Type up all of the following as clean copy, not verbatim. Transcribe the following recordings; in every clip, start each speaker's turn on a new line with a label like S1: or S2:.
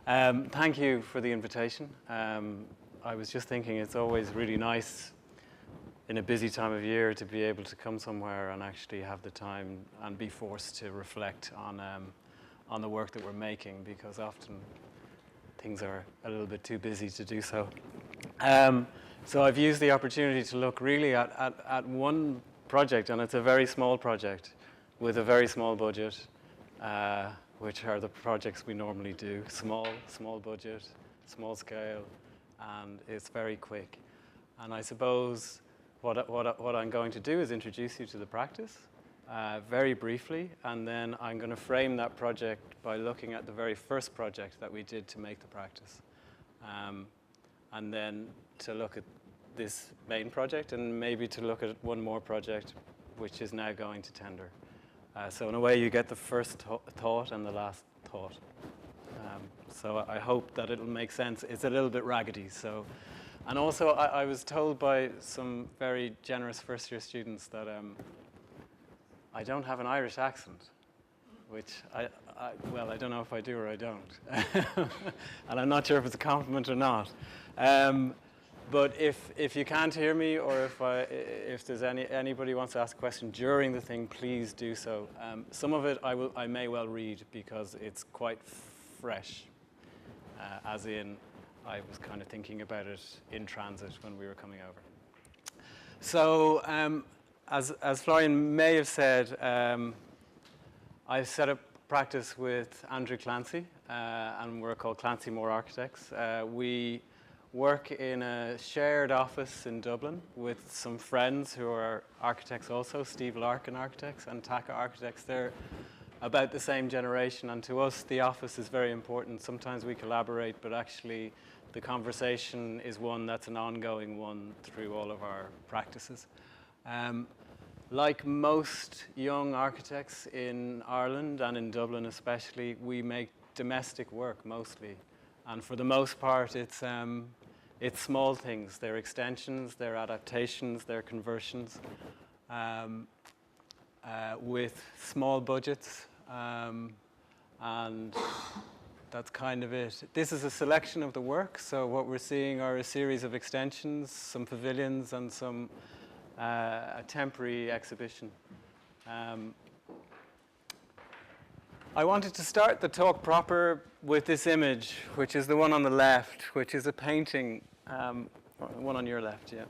S1: Thank you for the invitation. I was just thinking it's always really nice in a busy time of year to be able to come somewhere and actually have the time and be forced to reflect on the work that we're making, because often things are a little bit too busy to do so. So I've used the opportunity to look really at one project, and it's a very small project with a very small budget, which are the projects we normally do. Small budget, small scale, and it's very quick. And I suppose what I'm going to do is introduce you to the practice very briefly, and then I'm going to frame that project by looking at the very first project that we did to make the practice. And then to look at this main project, and maybe to look at one more project which is now going to tender. So in a way you get the first thought and the last thought. So I hope that it'll make sense. It's a little bit raggedy. So, and also I was told by some very generous first-year students that I don't have an Irish accent, which well, I don't know if I do or I don't. And I'm not sure if it's a compliment or not. But if you can't hear me, or if there's anybody wants to ask a question during the thing, please do so. Some of it I may well read because it's quite fresh, as in I was kind of thinking about it in transit when we were coming over. So as Florian may have said, I've set up practice with Andrew Clancy, and we're called Clancy Moore Architects. We work in a shared office in Dublin with some friends who are architects also, Steve Larkin Architects and Taka Architects. They're about the same generation, and to us the office is very important. Sometimes we collaborate, but actually the conversation is one that's an ongoing one through all of our practices. Like most young architects in Ireland and in Dublin especially, we make domestic work mostly. And for the most part, it's small things. They're extensions, they're adaptations, they're conversions, with small budgets, and that's kind of it. This is a selection of the work, so what we're seeing are a series of extensions, some pavilions, and some a temporary exhibition. I wanted to start the talk proper with this image, which is the one on the left, which is a painting, one on your left, yeah,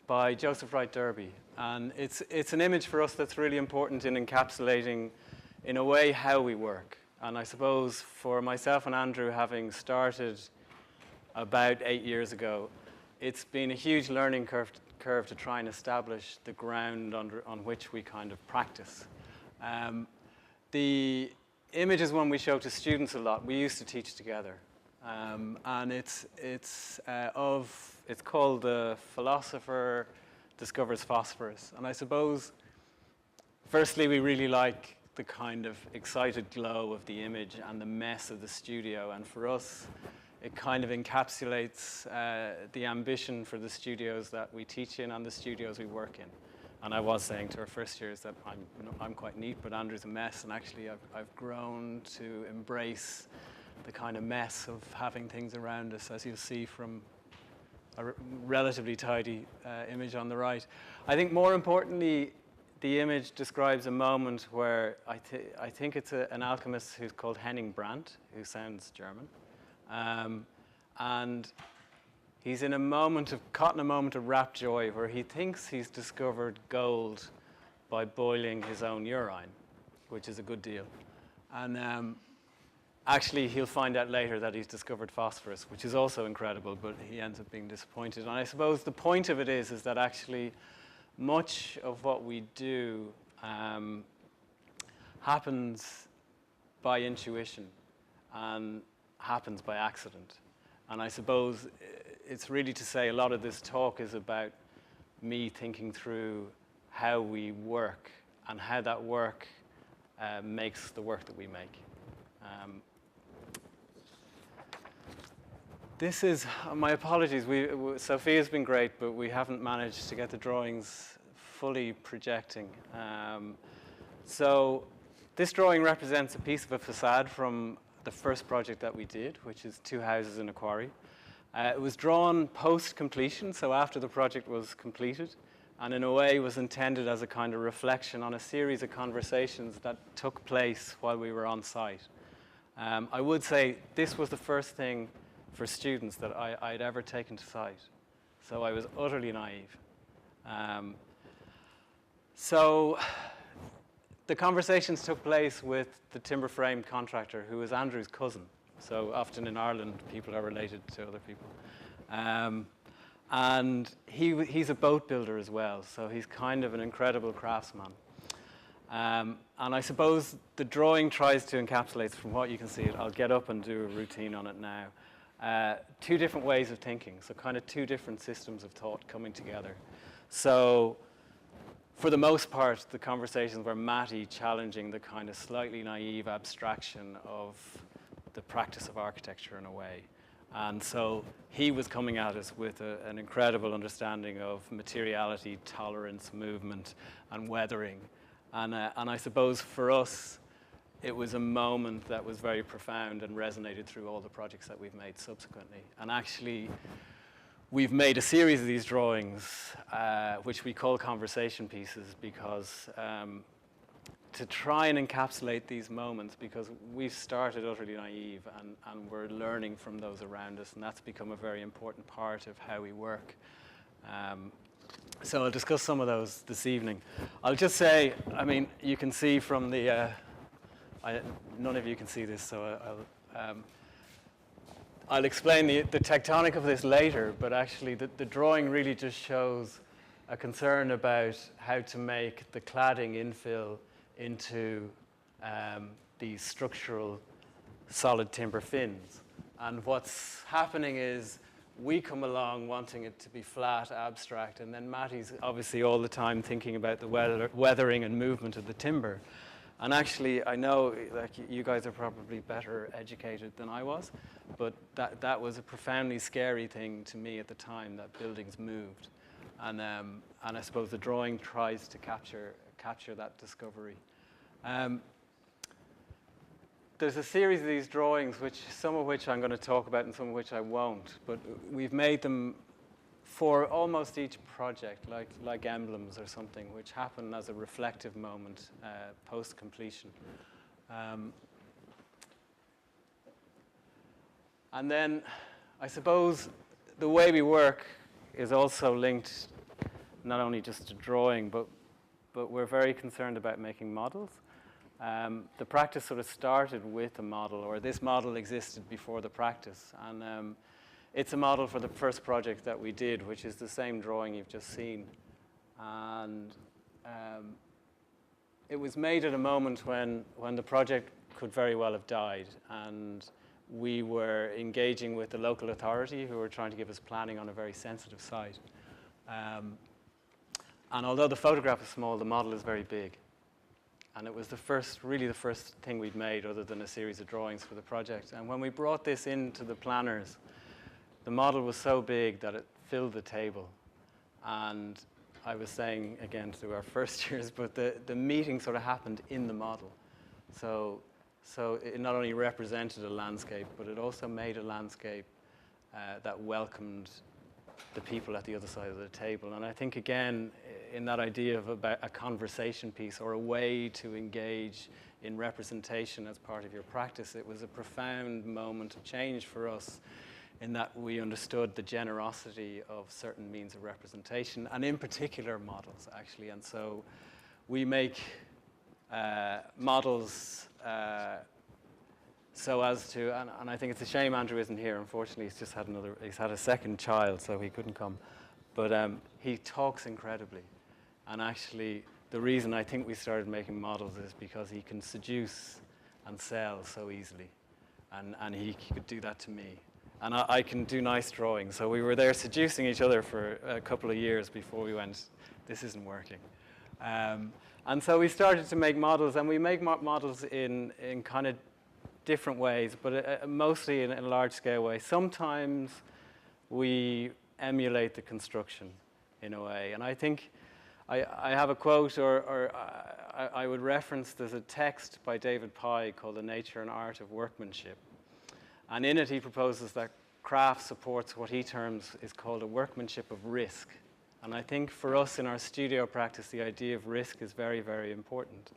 S1: by Joseph Wright Derby. And it's an image for us that's really important in encapsulating, in a way, how we work. And I suppose for myself and Andrew, having started about 8 years ago, it's been a huge learning curve to try and establish the ground on which we kind of practice. The image is one we show to students a lot. We used to teach together, and it's called The Philosopher Discovers Phosphorus. And I suppose, firstly, we really like the kind of excited glow of the image and the mess of the studio. And for us, it kind of encapsulates the ambition for the studios that we teach in and the studios we work in. And I was saying to our first years that I'm quite neat, but Andrew's a mess. And actually, I've grown to embrace the kind of mess of having things around us, as you'll see from a relatively tidy image on the right. I think more importantly, the image describes a moment where I think it's an alchemist who's called Henning Brandt, who sounds German. And he's in a moment of rapt joy where he thinks he's discovered gold by boiling his own urine, which is a good deal. And actually, he'll find out later that he's discovered phosphorus, which is also incredible, but he ends up being disappointed. And I suppose the point of it is that actually much of what we do happens by intuition and happens by accident. And I suppose it's really to say a lot of this talk is about me thinking through how we work and how that work makes the work that we make. This is, my apologies, Sophia's been great, but we haven't managed to get the drawings fully projecting. So this drawing represents a piece of a facade from the first project that we did, which is 2 houses in a quarry. It was drawn post-completion, so after the project was completed, and in a way was intended as a kind of reflection on a series of conversations that took place while we were on site. I would say this was the first thing for students that I'd ever taken to site, so I was utterly naive. So the conversations took place with the timber frame contractor, who was Andrew's cousin. So often in Ireland, people are related to other people. And he's a boat builder as well, so he's kind of an incredible craftsman. And I suppose the drawing tries to encapsulate, from what you can see, I'll get up and do a routine on it now. 2 different ways of thinking, so kind of 2 different systems of thought coming together. So for the most part, the conversations were Matty challenging the kind of slightly naive abstraction of the practice of architecture in a way. And so he was coming at us with an incredible understanding of materiality, tolerance, movement, and weathering. And I suppose for us, it was a moment that was very profound and resonated through all the projects that we've made subsequently. And actually, we've made a series of these drawings, which we call conversation pieces, because to try and encapsulate these moments, because we've started utterly naive and we're learning from those around us, and that's become a very important part of how we work. So I'll discuss some of those this evening. I'll just say, I mean, you can see from the, none of you can see this, so I'll explain the tectonic of this later, but actually the drawing really just shows a concern about how to make the cladding infill into these structural solid timber fins. And what's happening is we come along wanting it to be flat, abstract, and then Matty's obviously all the time thinking about the weathering and movement of the timber. And actually, I know like you guys are probably better educated than I was, but that was a profoundly scary thing to me at the time, that buildings moved. And I suppose the drawing tries to capture that discovery. There's a series of these drawings, some of which I'm going to talk about and some of which I won't, but we've made them for almost each project, like emblems or something, which happen as a reflective moment post-completion. And then I suppose the way we work is also linked not only just to drawing, but we're very concerned about making models. The practice sort of started with a model, or this model existed before the practice. And it's a model for the first project that we did, which is the same drawing you've just seen. And it was made at a moment when the project could very well have died. And we were engaging with the local authority who were trying to give us planning on a very sensitive site. And although the photograph is small, the model is very big. And it was really the first thing we'd made other than a series of drawings for the project. And when we brought this into the planners, the model was so big that it filled the table. And I was saying, again, to our first years, but the meeting sort of happened in the model. So it not only represented a landscape, but it also made a landscape that welcomed the people at the other side of the table. And I think, again, in that idea of about a conversation piece or a way to engage in representation as part of your practice, it was a profound moment of change for us in that we understood the generosity of certain means of representation, and in particular models, actually. And so we make models so as to, and I think it's a shame Andrew isn't here. Unfortunately, he's had a second child, so he couldn't come. But he talks incredibly. And actually, the reason I think we started making models is because he can seduce and sell so easily. And he could do that to me. And I can do nice drawing. So we were there seducing each other for a couple of years before we went, this isn't working. And so we started to make models, and we make models in kind of different ways, but mostly in a large-scale way. Sometimes we emulate the construction in a way. And I think I have a quote, or I would reference, there's a text by David Pye called The Nature and Art of Workmanship. And in it he proposes that craft supports what he terms is called a workmanship of risk. And I think for us in our studio practice, the idea of risk is very, very important.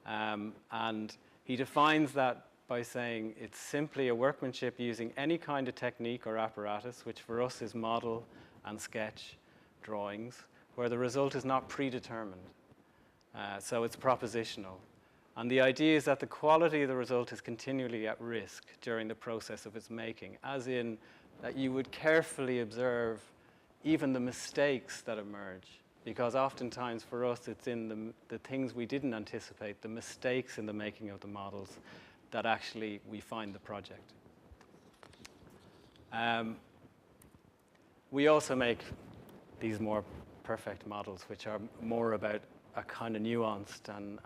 S1: And he defines that by saying it's simply a workmanship using any kind of technique or apparatus, which for us is model and sketch drawings, where the result is not predetermined. So it's propositional. And the idea is that the quality of the result is continually at risk during the process of its making, as in that you would carefully observe even the mistakes that emerge. Because oftentimes for us, it's in the things we didn't anticipate, the mistakes in the making of the models, that actually we find the project. We also make these more perfect models, which are more about a kind of nuanced and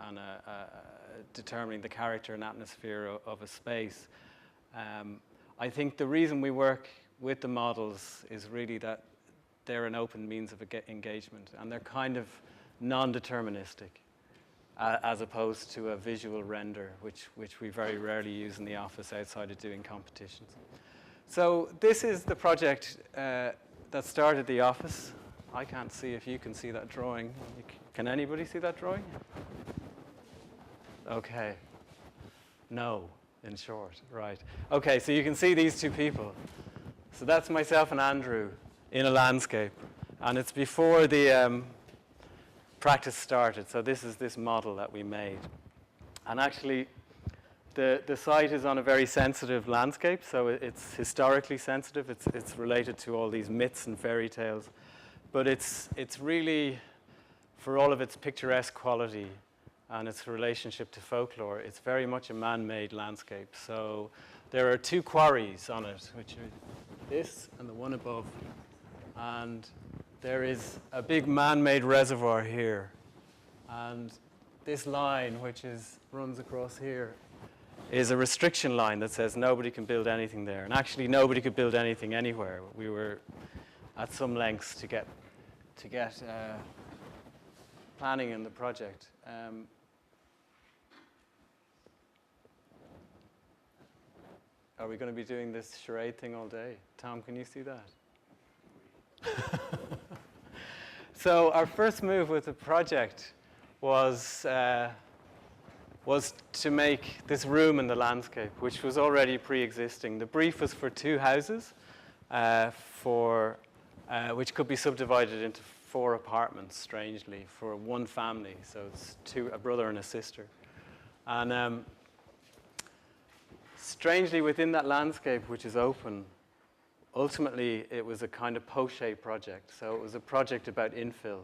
S1: determining the character and atmosphere of a space. I think the reason we work with the models is really that they're an open means of engagement, and they're kind of non-deterministic, as opposed to a visual render, which we very rarely use in the office outside of doing competitions. So this is the project that started the office. I can't see if you can see that drawing. Can anybody see that drawing? Okay. No, in short, right. Okay, so you can see these two people. So that's myself and Andrew in a landscape. And it's before the practice started. So this is this model that we made. And actually, the site is on a very sensitive landscape. So it's historically sensitive. It's related to all these myths and fairy tales. But it's really, for all of its picturesque quality and its relationship to folklore, it's very much a man-made landscape. So there are two quarries on it, which are this and the one above. And there is a big man-made reservoir here. And this line, which runs across here, is a restriction line that says nobody can build anything there. And actually, nobody could build anything anywhere. We were at some lengths to get planning in the project. Are we going to be doing this charade thing all day? Tom, can you see that? So our first move with the project was to make this room in the landscape, which was already pre-existing. The brief was for two houses, which could be subdivided into 4 apartments, strangely, for one family. So it's a brother and a sister. And strangely, within that landscape, which is open, ultimately, it was a kind of poche project. So it was a project about infill.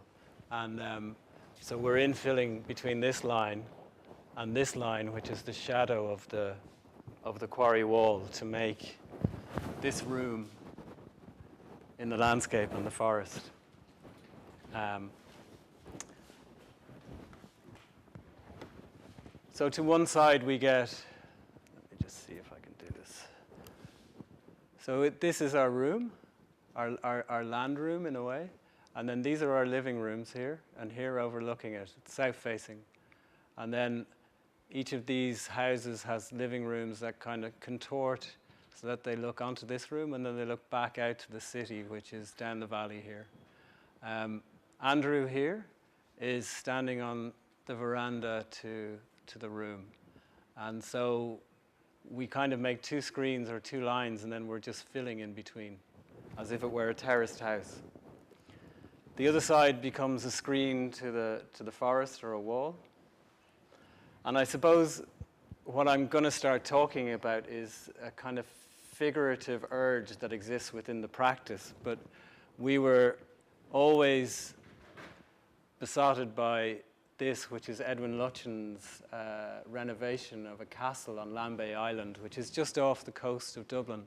S1: And so we're infilling between this line and this line, which is the shadow of the quarry wall, to make this room in the landscape and the forest. So to one side we get, let me just see if I can do this. So this is our room, our land room in a way. And then these are our living rooms here, and here overlooking it. It's south-facing. And then each of these houses has living rooms that kind of contort so that they look onto this room, and then they look back out to the city, which is down the valley here. Andrew here is standing on the veranda to the room. And so we kind of make 2 screens or 2 lines, and then we're just filling in between, as if it were a terraced house. The other side becomes a screen to the forest or a wall. And I suppose what I'm going to start talking about is a kind of figurative urge that exists within the practice. But we were always besotted by this, which is Edwin Lutyens' renovation of a castle on Lambay Island, which is just off the coast of Dublin.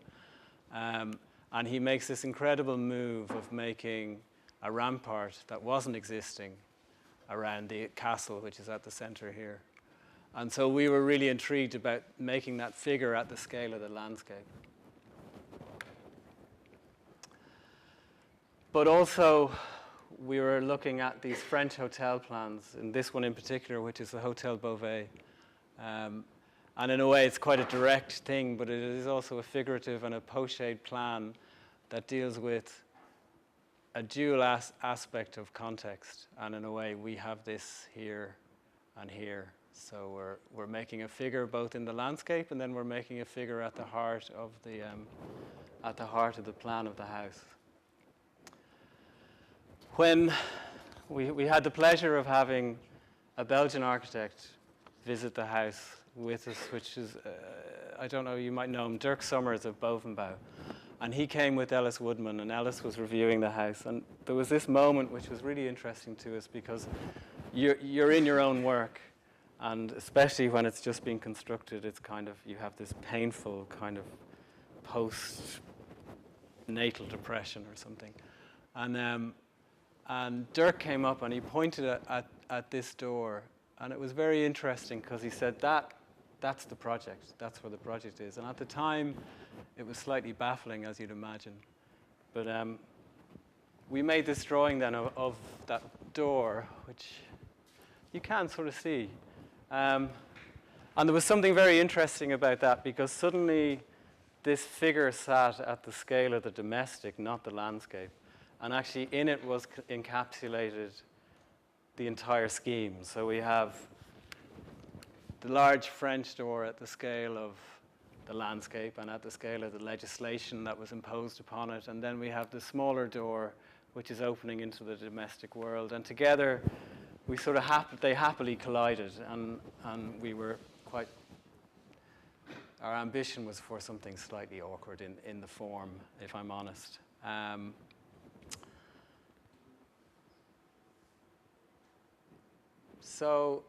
S1: And he makes this incredible move of making a rampart that wasn't existing around the castle, which is at the center here. And so we were really intrigued about making that figure at the scale of the landscape. But also, we were looking at these French hotel plans, and this one in particular, which is the Hotel Beauvais. And in a way, it's quite a direct thing, but it is also a figurative and a pochade plan that deals with a dual aspect of context. And in a way, we have this here and here. So we're making a figure both in the landscape, and then we're making a figure at the heart of the plan of the house. When we had the pleasure of having a Belgian architect visit the house with us, which is, I don't know, you might know him, Dirk Summers of Bovenbouw. And he came with Ellis Woodman, and Ellis was reviewing the house. And there was this moment which was really interesting to us, because you're in your own work, and especially when it's just being constructed, it's kind of, you have this painful kind of post-natal depression or something. And Dirk came up and he pointed at this door, and it was very interesting because he said, that's the project, that's where the project is. And at the time, it was slightly baffling, as you'd imagine. But we made this drawing then of that door, which you can sort of see. And there was something very interesting about that, because suddenly this figure sat at the scale of the domestic, not the landscape. And actually in it was encapsulated the entire scheme. So we have the large French door at the scale of the landscape and at the scale of the legislation that was imposed upon it. And then we have the smaller door, which is opening into the domestic world. And together, we sort of they happily collided. And we were quite, our ambition was for something slightly awkward in the form, if I'm honest. So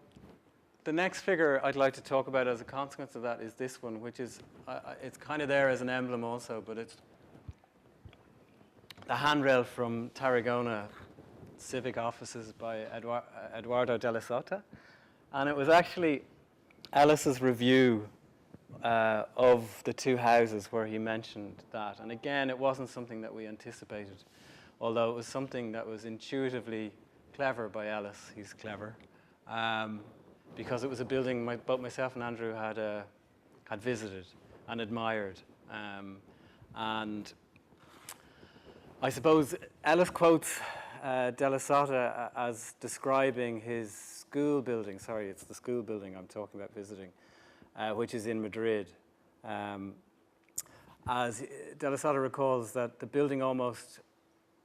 S1: the next figure I'd like to talk about as a consequence of that is this one, which is, it's kind of there as an emblem also, but it's the handrail from Tarragona Civic offices by Eduardo Delicata. And it was actually Ellis's review of the two houses where he mentioned that. And again, it wasn't something that we anticipated, although it was something that was intuitively clever by Ellis. He's clever. Because it was a building both myself and Andrew had visited and admired. And I suppose Ellis quotes Delicata as describing his school building. Sorry, it's the school building I'm talking about visiting, which is in Madrid. As Delicata recalls that the building almost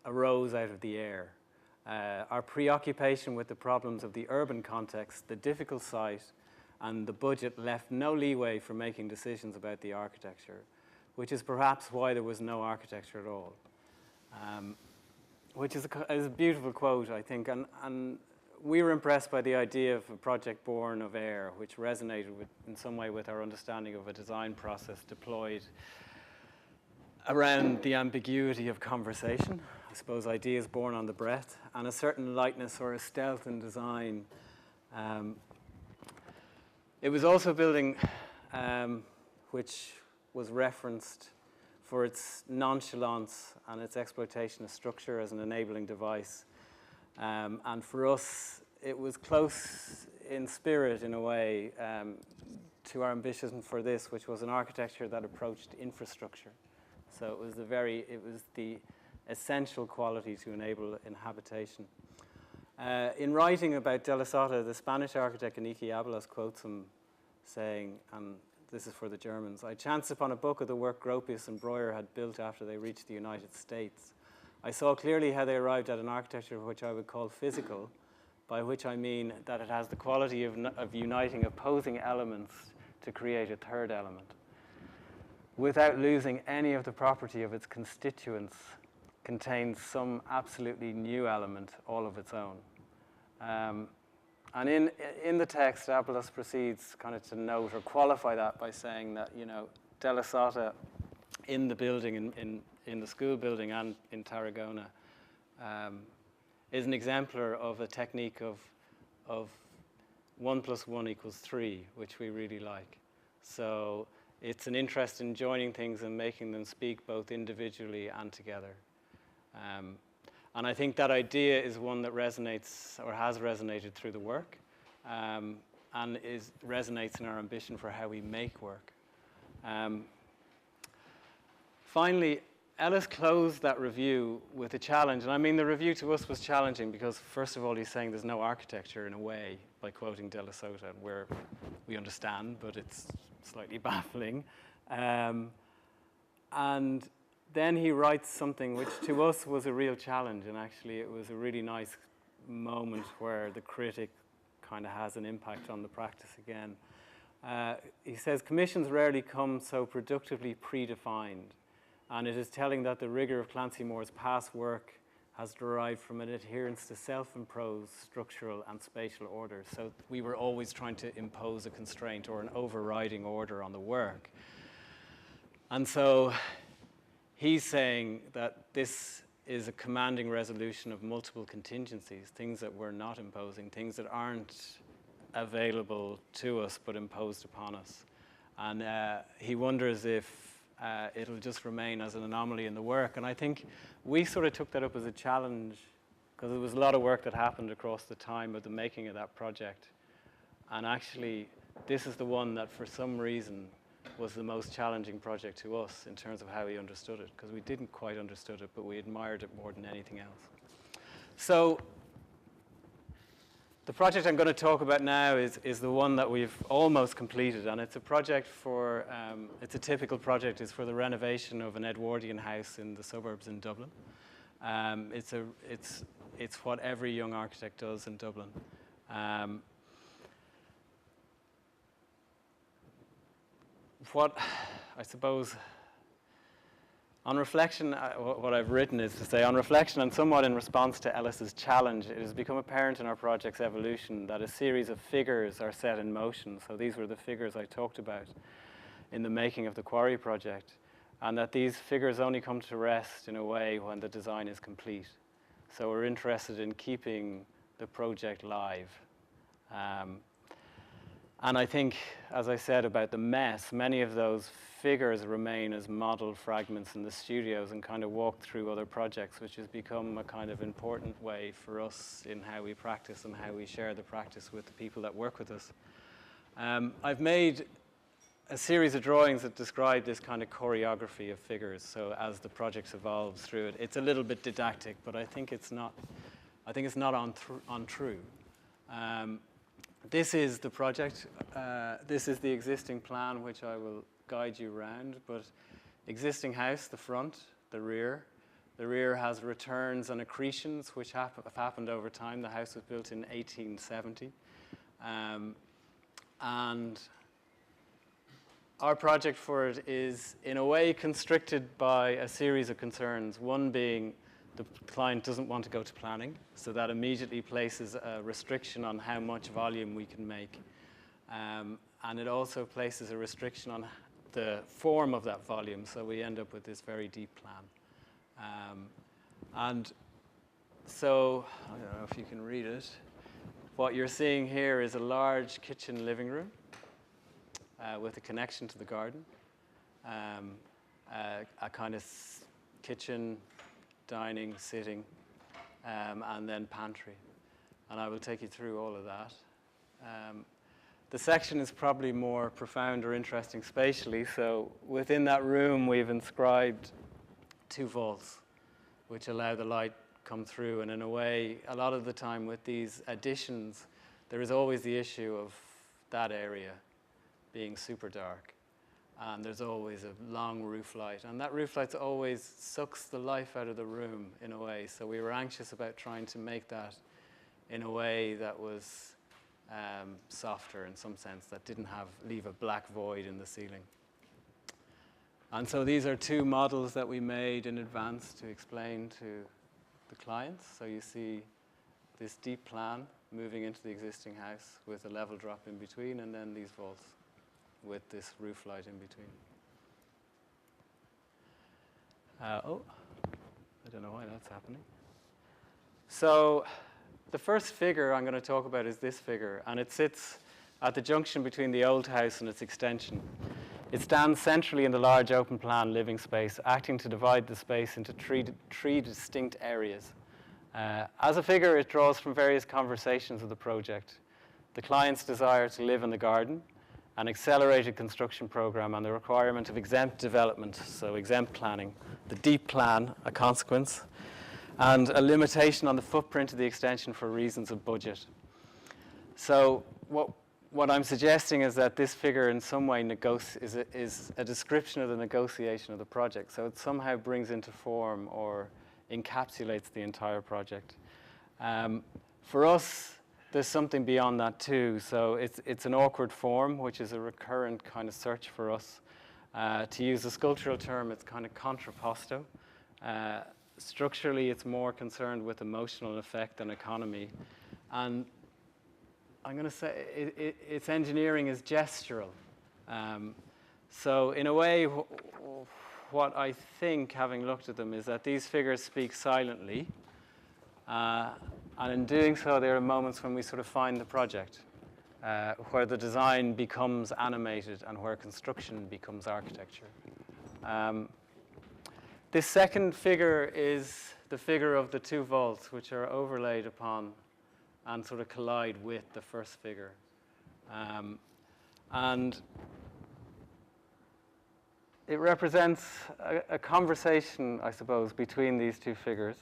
S1: arose out of the air. Our preoccupation with the problems of the urban context, the difficult site, and the budget left no leeway for making decisions about the architecture, which is perhaps why there was no architecture at all. Which is a beautiful quote, I think, and we were impressed by the idea of a project born of air, which resonated in some way with our understanding of a design process deployed around the ambiguity of conversation. I suppose ideas born on the breath, and a certain lightness or a stealth in design. It was also a building which was referenced for its nonchalance and its exploitation of structure as an enabling device. And for us, it was close in spirit, in a way, to our ambition for this, which was an architecture that approached infrastructure. So it was the essential quality to enable inhabitation. In writing about Delicata, the Spanish architect Enrique Ábalos quotes him saying, and this is for the Germans, "I chanced upon a book of the work Gropius and Breuer had built after they reached the United States. I saw clearly how they arrived at an architecture which I would call physical, by which I mean that it has the quality of uniting opposing elements to create a third element, without losing any of the property of its constituents, contains some absolutely new element all of its own." And in the text, Ábalos proceeds kind of to note or qualify that by saying that, Delicata in the building, in the school building and in Tarragona, is an exemplar of a technique of 1 + 1 = 3, which we really like. So it's an interest in joining things and making them speak both individually and together. And I think that idea is one that resonates, or has resonated through the work, and resonates in our ambition for how we make work. Finally, Ellis closed that review with a challenge. And I mean, the review to us was challenging because, first of all, he's saying there's no architecture in a way, by quoting Delicata, where we understand, but it's slightly baffling. And then he writes something which to us was a real challenge, and actually it was a really nice moment where the critic kind of has an impact on the practice again. He says, commissions rarely come so productively predefined, and it is telling that the rigor of Clancy Moore's past work has derived from an adherence to self-imposed structural and spatial order. So we were always trying to impose a constraint or an overriding order on the work. And so he's saying that this is a commanding resolution of multiple contingencies, things that we're not imposing, things that aren't available to us but imposed upon us. And he wonders if it'll just remain as an anomaly in the work. And I think we sort of took that up as a challenge because there was a lot of work that happened across the time of the making of that project. And actually, this is the one that for some reason was the most challenging project to us in terms of how we understood it, because we didn't quite understood it, but we admired it more than anything else. So the project I'm going to talk about now is the one that we've almost completed, and it's a project for, it's a typical project, it's for the renovation of an Edwardian house in the suburbs in Dublin. It's what every young architect does in Dublin. What I suppose, on reflection, what I've written is to say, on reflection and somewhat in response to Ellis's challenge, it has become apparent in our project's evolution that a series of figures are set in motion. So these were the figures I talked about in the making of the Quarry project, and that these figures only come to rest in a way when the design is complete. So we're interested in keeping the project live. And I think, as I said about the mess, many of those figures remain as model fragments in the studios and kind of walk through other projects, which has become a kind of important way for us in how we practice and how we share the practice with the people that work with us. I've made a series of drawings that describe this kind of choreography of figures. So as the project evolves through it, it's a little bit didactic, but I think it's not untrue. This is the project. This is the existing plan, which I will guide you around. But existing house, the front, the rear. The rear has returns and accretions, which have happened over time. The house was built in 1870. And our project for it is, in a way, constricted by a series of concerns. One being the client doesn't want to go to planning, so that immediately places a restriction on how much volume we can make. And it also places a restriction on the form of that volume, so we end up with this very deep plan. And so, I don't know if you can read it. What you're seeing here is a large kitchen living room with a connection to the garden, a kind of kitchen, dining, sitting, and then pantry. And I will take you through all of that. The section is probably more profound or interesting spatially. So within that room, we've inscribed 2 vaults, which allow the light come through. And in a way, a lot of the time with these additions, there is always the issue of that area being super dark. And there's always a long roof light. And that roof light always sucks the life out of the room in a way. So we were anxious about trying to make that in a way that was softer in some sense, that didn't leave a black void in the ceiling. And so these are 2 models that we made in advance to explain to the clients. So you see this deep plan moving into the existing house with a level drop in between, and then these vaults with this roof light in between. I don't know why that's happening. So the first figure I'm going to talk about is this figure, and it sits at the junction between the old house and its extension. It stands centrally in the large open plan living space, acting to divide the space into three distinct areas. As a figure, it draws from various conversations of the project, the client's desire to live in the garden, an accelerated construction program, and the requirement of exempt development, so exempt planning, the deep plan, a consequence, and a limitation on the footprint of the extension for reasons of budget. So what I'm suggesting is that this figure in some way is a description of the negotiation of the project. So it somehow brings into form or encapsulates the entire project. For us, there's something beyond that too. So it's an awkward form, which is a recurrent kind of search for us. To use a sculptural term, it's kind of contrapposto. Structurally, it's more concerned with emotional effect than economy. And I'm going to say its engineering is gestural. So in a way, what I think, having looked at them, is that these figures speak silently. And in doing so, there are moments when we sort of find the project, where the design becomes animated and where construction becomes architecture. This second figure is the figure of the two vaults, which are overlaid upon and sort of collide with the first figure. And it represents a conversation, I suppose, between these two figures.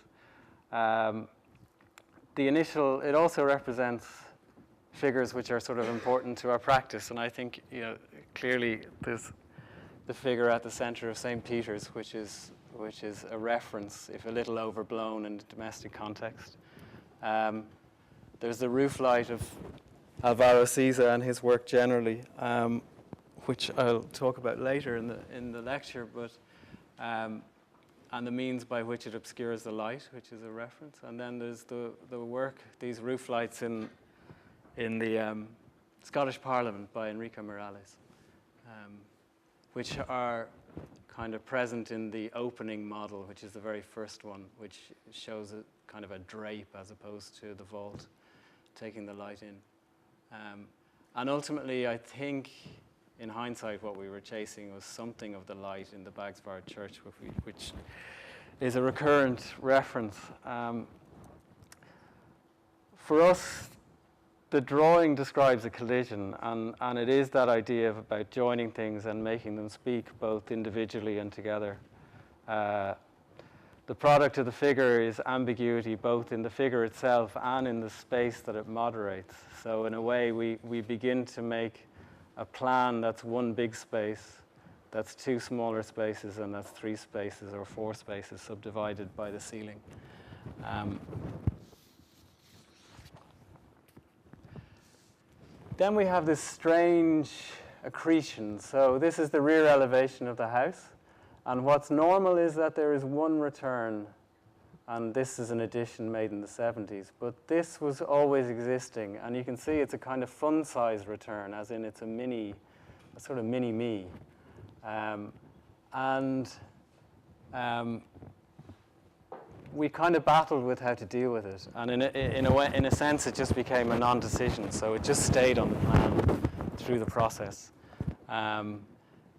S1: It also represents figures which are sort of important to our practice, and I think, clearly there's the figure at the center of St. Peter's, which is a reference, if a little overblown in the domestic context. There's the roof light of Alvaro Siza and his work generally, which I'll talk about later in the lecture, but and the means by which it obscures the light, which is a reference. And then there's the work, these roof lights in the Scottish Parliament by Enrico Morales, which are kind of present in the opening model, which is the very first one, which shows a kind of a drape as opposed to the vault taking the light in. And ultimately, I think, in hindsight, what we were chasing was something of the light in the Bagsvard Church, which is a recurrent reference. For us, the drawing describes a collision, and it is that idea about joining things and making them speak both individually and together. The product of the figure is ambiguity, both in the figure itself and in the space that it moderates. So in a way, we begin to make a plan that's one big space, that's two smaller spaces, and that's three spaces or four spaces subdivided by the ceiling. Then we have this strange accretion. So this is the rear elevation of the house. And what's normal is that there is one return. And this is an addition made in the 70s. But this was always existing. And you can see it's a kind of fun-size return, as in it's a sort of mini-me. We kind of battled with how to deal with it. And in a sense, it just became a non-decision. So it just stayed on the plan through the process.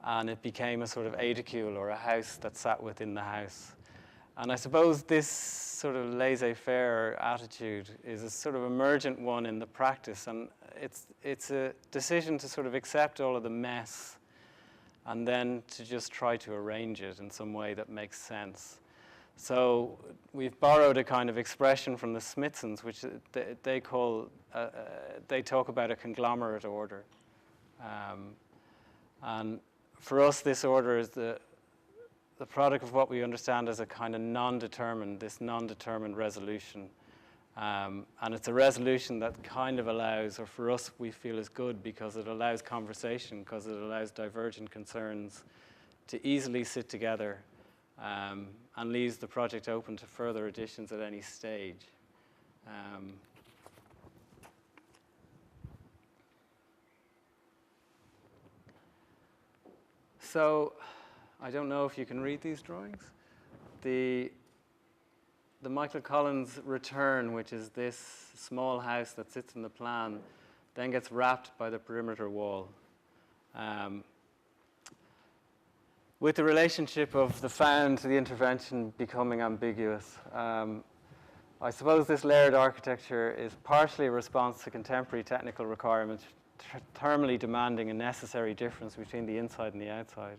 S1: And it became a sort of aedicule, or a house that sat within the house. And I suppose this sort of laissez-faire attitude is a sort of emergent one in the practice. And it's a decision to sort of accept all of the mess and then to just try to arrange it in some way that makes sense. So we've borrowed a kind of expression from the Smithsons, which they talk about a conglomerate order. And for us, this order is the product of what we understand as a kind of non-determined resolution. And it's a resolution that kind of allows, or for us, we feel is good because it allows conversation, because it allows divergent concerns to easily sit together, and leaves the project open to further additions at any stage. So I don't know if you can read these drawings. The Michael Collins return, which is this small house that sits in the plan, then gets wrapped by the perimeter wall. With the relationship of the found to the intervention becoming ambiguous, I suppose this layered architecture is partially a response to contemporary technical requirements, thermally demanding a necessary difference between the inside and the outside.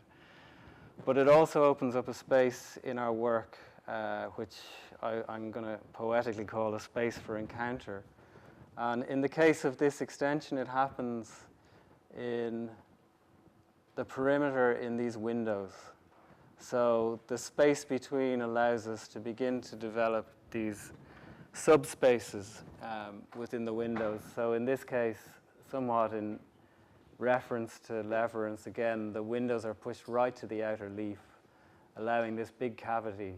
S1: But it also opens up a space in our work, which I'm going to poetically call a space for encounter. And in the case of this extension, it happens in the perimeter in these windows. So the space between allows us to begin to develop these subspaces within the windows. So in this case, somewhat in reference to leverance, again, the windows are pushed right to the outer leaf, allowing this big cavity.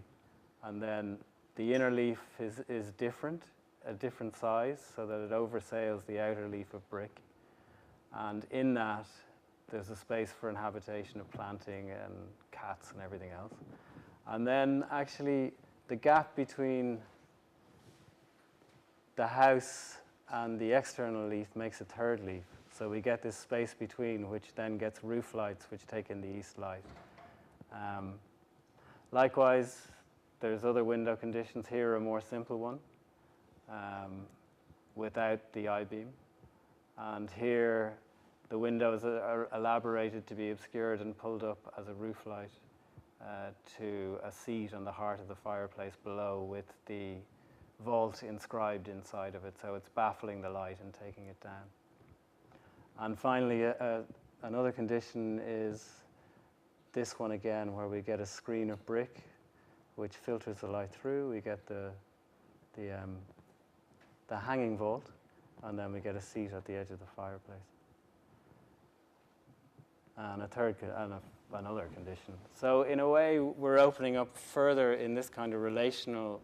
S1: And then the inner leaf is different, a different size, so that it oversails the outer leaf of brick. And in that, there's a space for inhabitation of planting and cats and everything else. And then actually, the gap between the house and the external leaf makes a third leaf. So we get this space between, which then gets roof lights, which take in the east light. Likewise, there's other window conditions. Here, a more simple one without the I-beam. And here, the windows are elaborated to be obscured and pulled up as a roof light to a seat on the heart of the fireplace below with the vault inscribed inside of it. So it's baffling the light and taking it down. And finally, another condition is this one again, where we get a screen of brick, which filters the light through. We get the hanging vault, and then we get a seat at the edge of the fireplace. And another condition. So in a way, we're opening up further in this kind of relational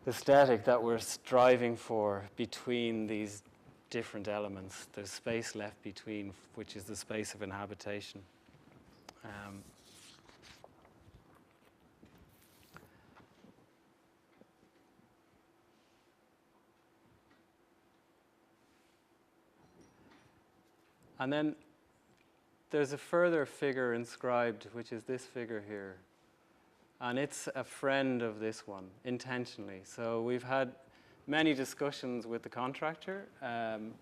S1: aesthetic that we're striving for between these different elements. There's space left between, which is the space of inhabitation. And then there's a further figure inscribed, which is this figure here. And it's a friend of this one, intentionally. So we've had many discussions with the contractor and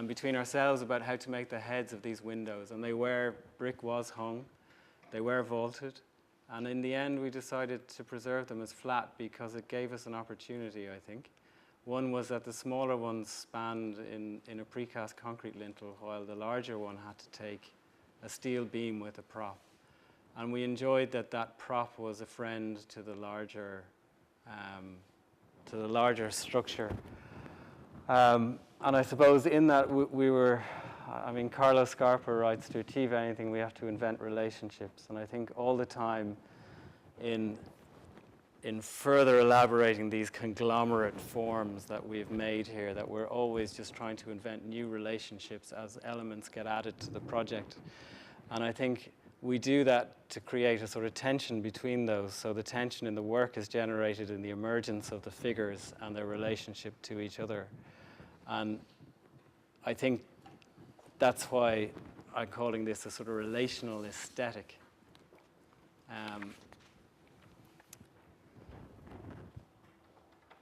S1: between ourselves about how to make the heads of these windows. And brick was hung, they were vaulted. And in the end, we decided to preserve them as flat because it gave us an opportunity, I think. One was that the smaller ones spanned in a precast concrete lintel, while the larger one had to take a steel beam with a prop. And we enjoyed that prop was a friend to the larger structure. And I suppose in that Carlos Scarpa writes, to achieve anything, we have to invent relationships. And I think all the time in further elaborating these conglomerate forms that we've made here, that we're always just trying to invent new relationships as elements get added to the project. And I think we do that to create a sort of tension between those. So the tension in the work is generated in the emergence of the figures and their relationship to each other. And I think that's why I'm calling this a sort of relational aesthetic.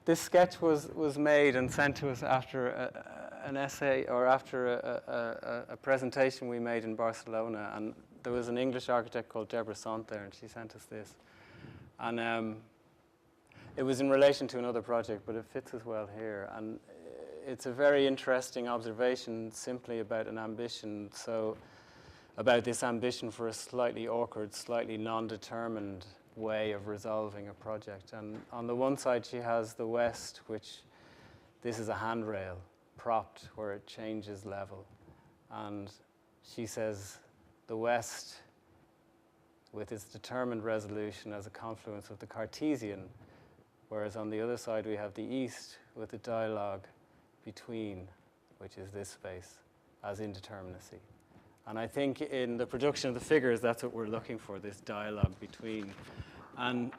S1: This sketch was made and sent to us after an essay or after a presentation we made in Barcelona. And there was an English architect called Deborah Sant there, and she sent us this. And it was in relation to another project, but it fits as well here. And it's a very interesting observation simply about an ambition. So about this ambition for a slightly awkward, slightly non-determined way of resolving a project. And on the one side, she has the west, which this is a handrail propped where it changes level. And she says the west, with its determined resolution as a confluence with the Cartesian, whereas on the other side we have the east with the dialogue between, which is this space, as indeterminacy. And I think in the production of the figures, that's what we're looking for, this dialogue between. And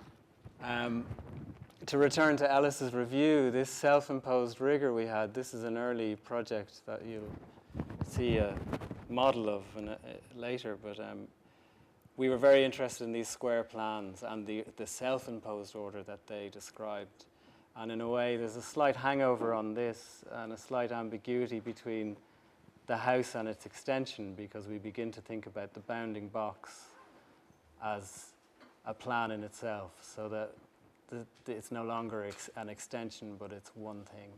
S1: to return to Ellis's review, this self-imposed rigor we had, this is an early project that you'll see a model of later, but we were very interested in these square plans and the self-imposed order that they described. And in a way, there's a slight hangover on this and a slight ambiguity between the house and its extension, because we begin to think about the bounding box as a plan in itself, so that it's no longer an extension, but it's one thing.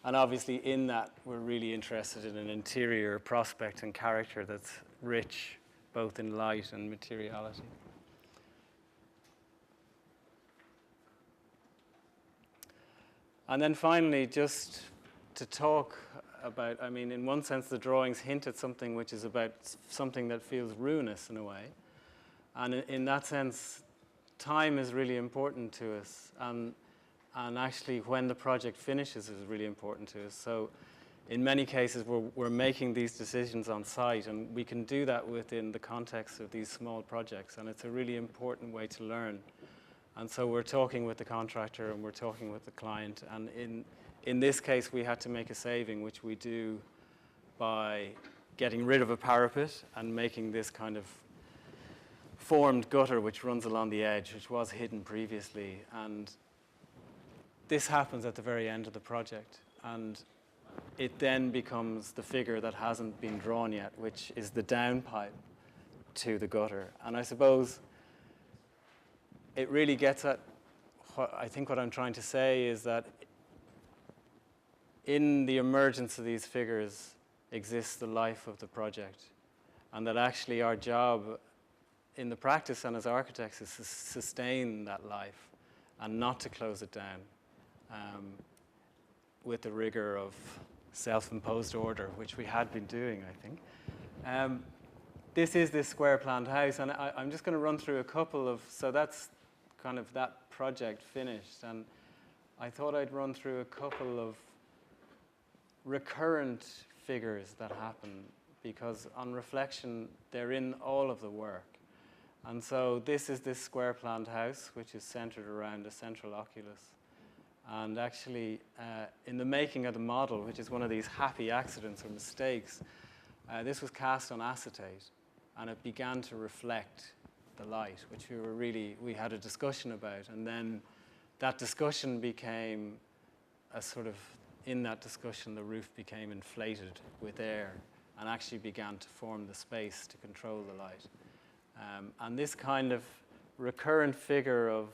S1: And obviously in that, we're really interested in an interior prospect and character that's rich, both in light and materiality. And then finally, just to talk about, I mean, in one sense, the drawings hint at something which is about something that feels ruinous in a way. And in that sense, time is really important to us. And actually, when the project finishes is really important to us. So in many cases, we're making these decisions on site, and we can do that within the context of these small projects. And it's a really important way to learn. And so we're talking with the contractor and we're talking with the client. And in this case, we had to make a saving, which we do by getting rid of a parapet and making this kind of formed gutter which runs along the edge, which was hidden previously. And this happens at the very end of the project. And it then becomes the figure that hasn't been drawn yet, which is the downpipe to the gutter. And I suppose it really gets at I think what I'm trying to say is that in the emergence of these figures exists the life of the project, and that actually our job in the practice and as architects is to sustain that life and not to close it down with the rigor of self-imposed order, which we had been doing, I think. This is this square planned house, and I'm just going to run through a couple of, so that's kind of that project finished, and I thought I'd run through a couple of recurrent figures that happen, because on reflection they're in all of the work. And so this is this square planned house, which is centered around a central oculus. And actually in the making of the model, which is one of these happy accidents or mistakes, this was cast on acetate, and it began to reflect the light, which we had a discussion about. And then that discussion became a sort of, in that discussion, the roof became inflated with air and actually began to form the space to control the light. And this kind of recurrent figure of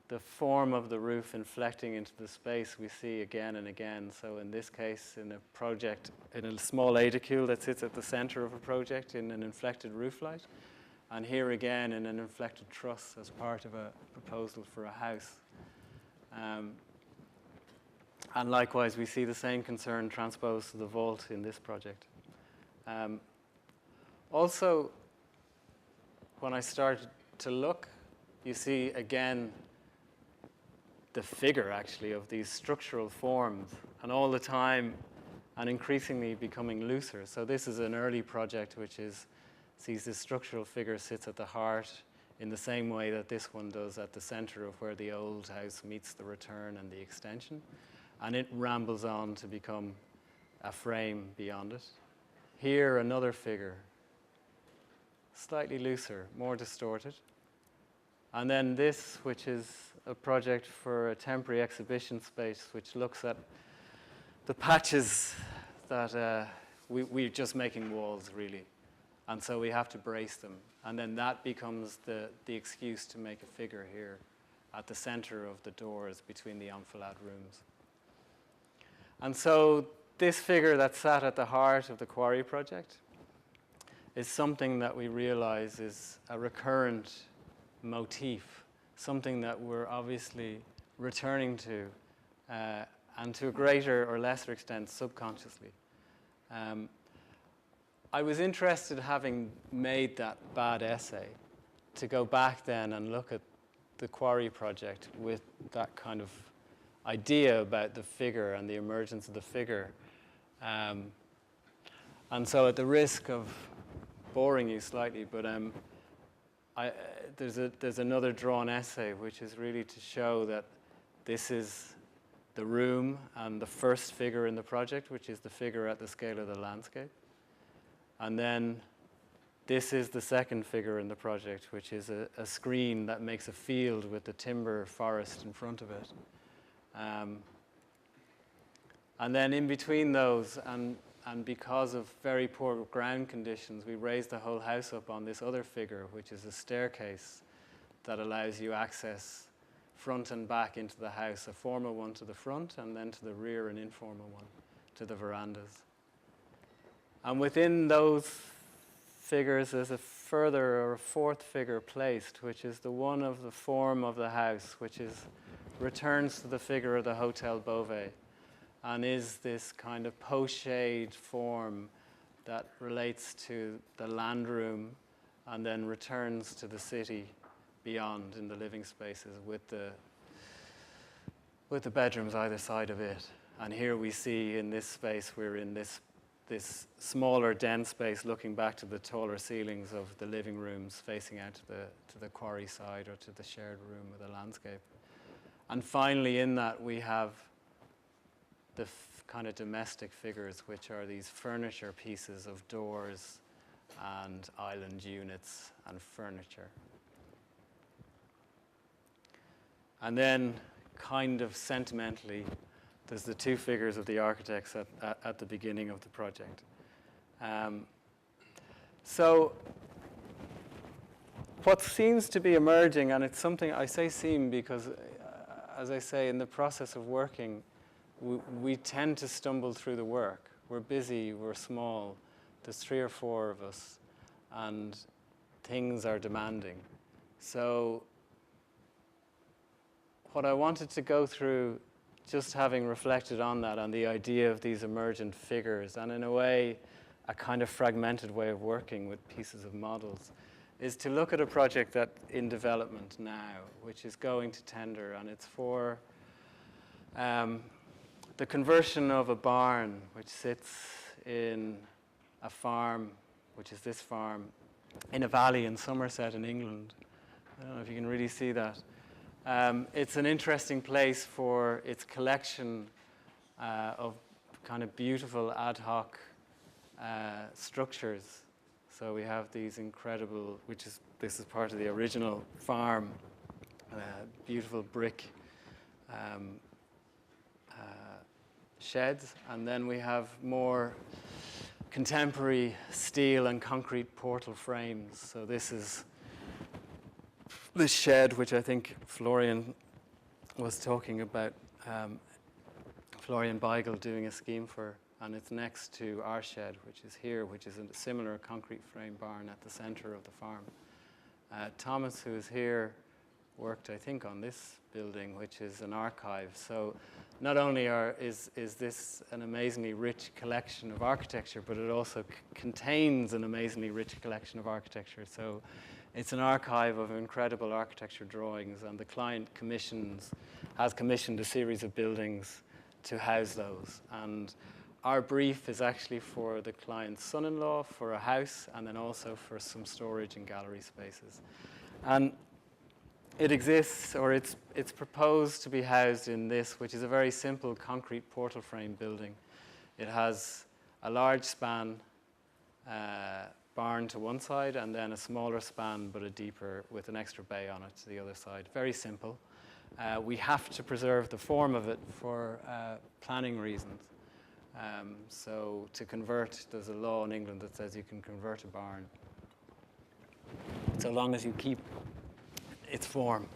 S1: the form of the roof inflecting into the space we see again and again. So in this case, in a project, in a small aedicule that sits at the center of a project in an inflected roof light. And here again in an inflected truss as part of a proposal for a house. And likewise, we see the same concern transposed to the vault in this project. Also, when I started to look, you see again the figure actually of these structural forms, and all the time and increasingly becoming looser. So this is an early project which sees this structural figure sits at the heart in the same way that this one does at the center of where the old house meets the return and the extension. And it rambles on to become a frame beyond it. Here, another figure, slightly looser, more distorted. And then this, which is a project for a temporary exhibition space, which looks at the patches that we're just making walls, really. And so we have to brace them. And then that becomes the excuse to make a figure here at the center of the doors between the enfilade rooms. And so this figure that sat at the heart of the Quarry project is something that we realize is a recurrent motif, something that we're obviously returning to, and to a greater or lesser extent subconsciously. I was interested, having made that bad essay, to go back then and look at the Quarry project with that kind of idea about the figure and the emergence of the figure. And so at the risk of boring you slightly, but there's another drawn essay which is really to show that this is the room and the first figure in the project, which is the figure at the scale of the landscape. And then this is the second figure in the project, which is a screen that makes a field with the timber forest in front of it. And then in between those, and because of very poor ground conditions, we raised the whole house up on this other figure, which is a staircase that allows you access front and back into the house, a formal one to the front, and then to the rear, an informal one to the verandas. And within those figures, there's a further or a fourth figure placed, which is the one of the form of the house, which returns to the figure of the Hotel Beauvais, and is this kind of pochade form that relates to the land room and then returns to the city beyond in the living spaces with the bedrooms either side of it. And here we see in this space, we're in this smaller den space looking back to the taller ceilings of the living rooms facing out to the quarry side or to the shared room with the landscape. And finally in that we have the kind of domestic figures, which are these furniture pieces of doors and island units and furniture. And then, kind of sentimentally, there's the two figures of the architects at the beginning of the project. So, what seems to be emerging, and it's something I say seem because, as I say, in the process of working, we tend to stumble through the work. We're busy, we're small, there's 3 or 4 of us, and things are demanding. So what I wanted to go through, just having reflected on that, on the idea of these emergent figures, and in a way, a kind of fragmented way of working with pieces of models, is to look at a project that's in development now, which is going to tender, and it's for the conversion of a barn which sits in a farm, which is this farm, in a valley in Somerset in England. I don't know if you can really see that. It's an interesting place for its collection of kind of beautiful ad hoc structures. So we have these incredible, this is part of the original farm, beautiful brick sheds, and then we have more contemporary steel and concrete portal frames. So this is this shed, which I think Florian was talking about, Florian Beigel doing a scheme for, and it's next to our shed, which is here, which is a similar concrete frame barn at the center of the farm. Thomas, who is here, worked, I think, on this building, which is an archive. So not only is this an amazingly rich collection of architecture, but it also contains an amazingly rich collection of architecture. So it's an archive of incredible architecture drawings, and the client has commissioned a series of buildings to house those. And our brief is actually for the client's son-in-law, for a house, and then also for some storage and gallery spaces. And it exists, or it's proposed to be housed in this, which is a very simple concrete portal frame building. It has a large span barn to one side, and then a smaller span, but a deeper, with an extra bay on it to the other side. Very simple. We have to preserve the form of it for planning reasons. So to convert, there's a law in England that says you can convert a barn so long as you keep its form,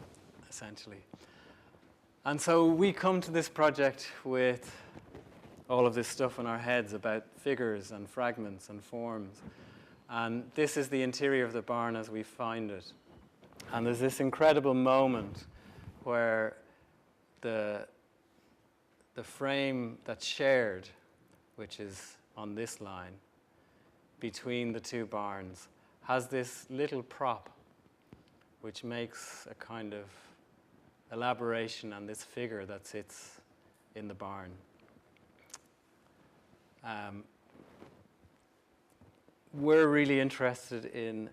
S1: essentially. And so we come to this project with all of this stuff in our heads about figures and fragments and forms. And this is the interior of the barn as we find it. And there's this incredible moment where the frame that's shared, which is on this line, between the two barns, has this little prop which makes a kind of elaboration on this figure that sits in the barn. We're really interested in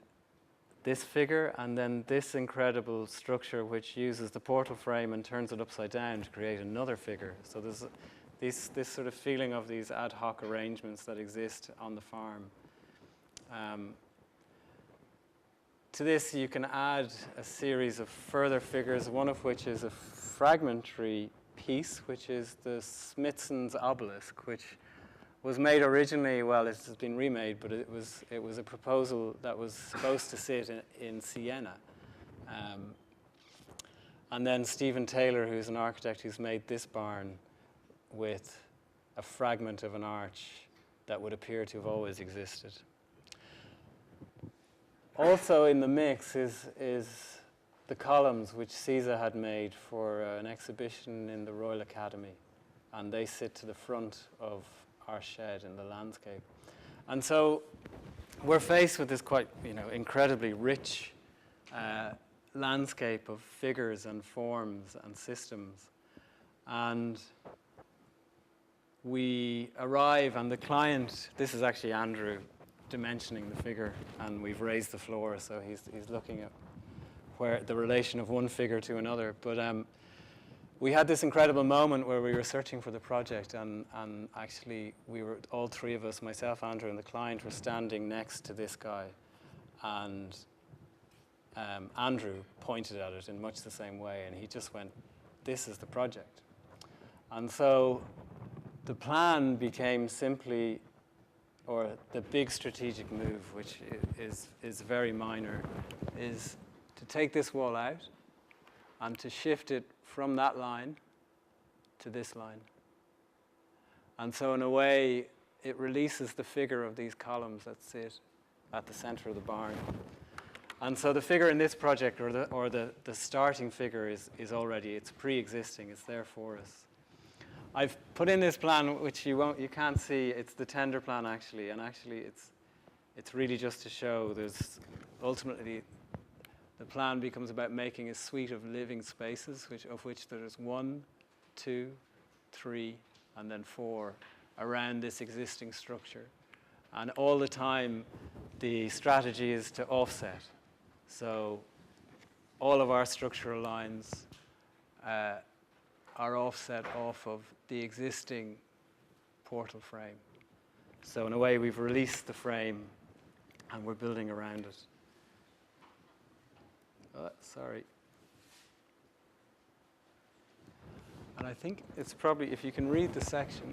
S1: this figure and then this incredible structure which uses the portal frame and turns it upside down to create another figure. So there's this sort of feeling of these ad hoc arrangements that exist on the farm. to this you can add a series of further figures, one of which is a fragmentary piece, which is the Smithson's obelisk, which was made originally, well, it has been remade, but it was a proposal that was supposed to sit in Siena. And then Stephen Taylor, who's an architect, who's made this barn with a fragment of an arch that would appear to have always existed. Also in the mix is the columns which Caesar had made for an exhibition in the Royal Academy, and they sit to the front of our shed in the landscape. And so we're faced with this quite, incredibly rich landscape of figures and forms and systems. And we arrive, and the client, this is actually Andrew dimensioning the figure, and we've raised the floor, so he's looking at where the relation of one figure to another. But we had this incredible moment where we were searching for the project, and actually we were, all three of us, myself, Andrew, and the client, were standing next to this guy, and Andrew pointed at it in much the same way, and he just went, "This is the project." And so the plan became simply, or the big strategic move, which is very minor, is to take this wall out and to shift it from that line to this line. And so in a way, it releases the figure of these columns that sit at the center of the barn. And so the figure in this project, or the starting figure, is already, it's pre-existing, it's there for us. I've put in this plan, which you can't see. It's the tender plan, actually, and actually it's really just to show there's ultimately the plan becomes about making a suite of living spaces, of which there's 1, 2, 3, and then 4 around this existing structure. And all the time, the strategy is to offset. So all of our structural lines are offset off of the existing portal frame. So in a way, we've released the frame and we're building around it. Sorry. And I think it's probably, if you can read the section,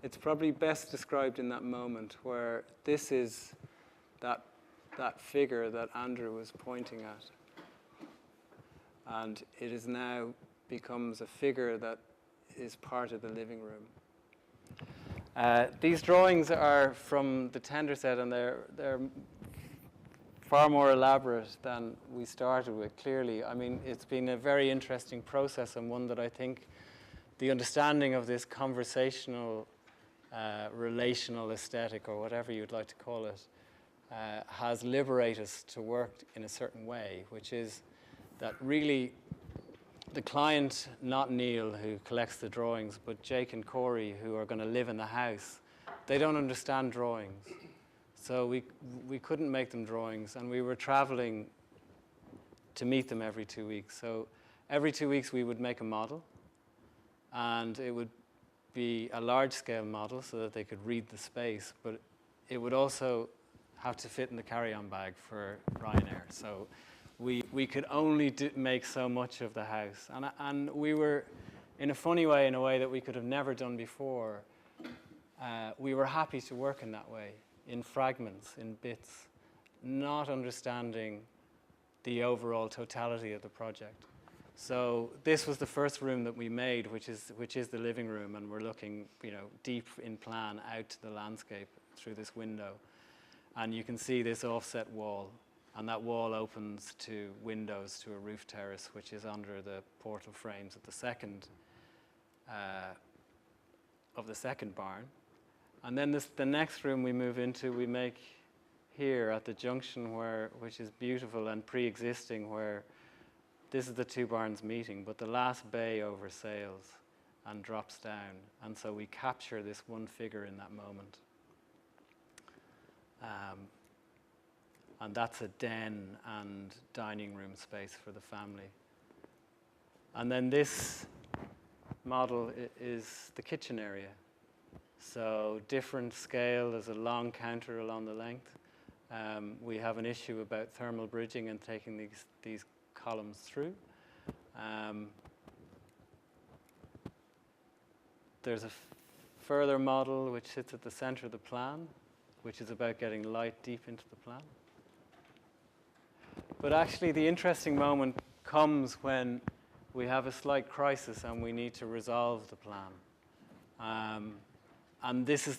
S1: it's probably best described in that moment where this is that figure that Andrew was pointing at. And it is now becomes a figure that is part of the living room. These drawings are from the tender set, and they're far more elaborate than we started with, clearly. I mean, it's been a very interesting process, and one that I think the understanding of this conversational, relational aesthetic, or whatever you'd like to call it, has liberated us to work in a certain way, which is that really the client, not Neil, who collects the drawings, but Jake and Corey, who are going to live in the house, they don't understand drawings. So we couldn't make them drawings, and we were traveling to meet them every 2 weeks. So every 2 weeks we would make a model, and it would be a large-scale model so that they could read the space, but it would also have to fit in the carry-on bag for Ryanair. So we could only make so much of the house. And we were, in a funny way, in a way that we could have never done before, we were happy to work in that way, in fragments, in bits, not understanding the overall totality of the project. So this was the first room that we made, which is the living room, and we're looking, deep in plan out to the landscape through this window. And you can see this offset wall, and that wall opens to windows to a roof terrace, which is under the portal frames of the second barn. And then the next room we move into, we make here at the junction, which is beautiful and pre-existing, where this is the two barns meeting, but the last bay oversails and drops down, and so we capture this one figure in that moment. And that's a den and dining room space for the family. And then this model is the kitchen area. So different scale, there's a long counter along the length, We have an issue about thermal bridging and taking these columns through. There's a further model which sits at the center of the plan, which is about getting light deep into the plan. But actually the interesting moment comes when we have a slight crisis and we need to resolve the plan. And this is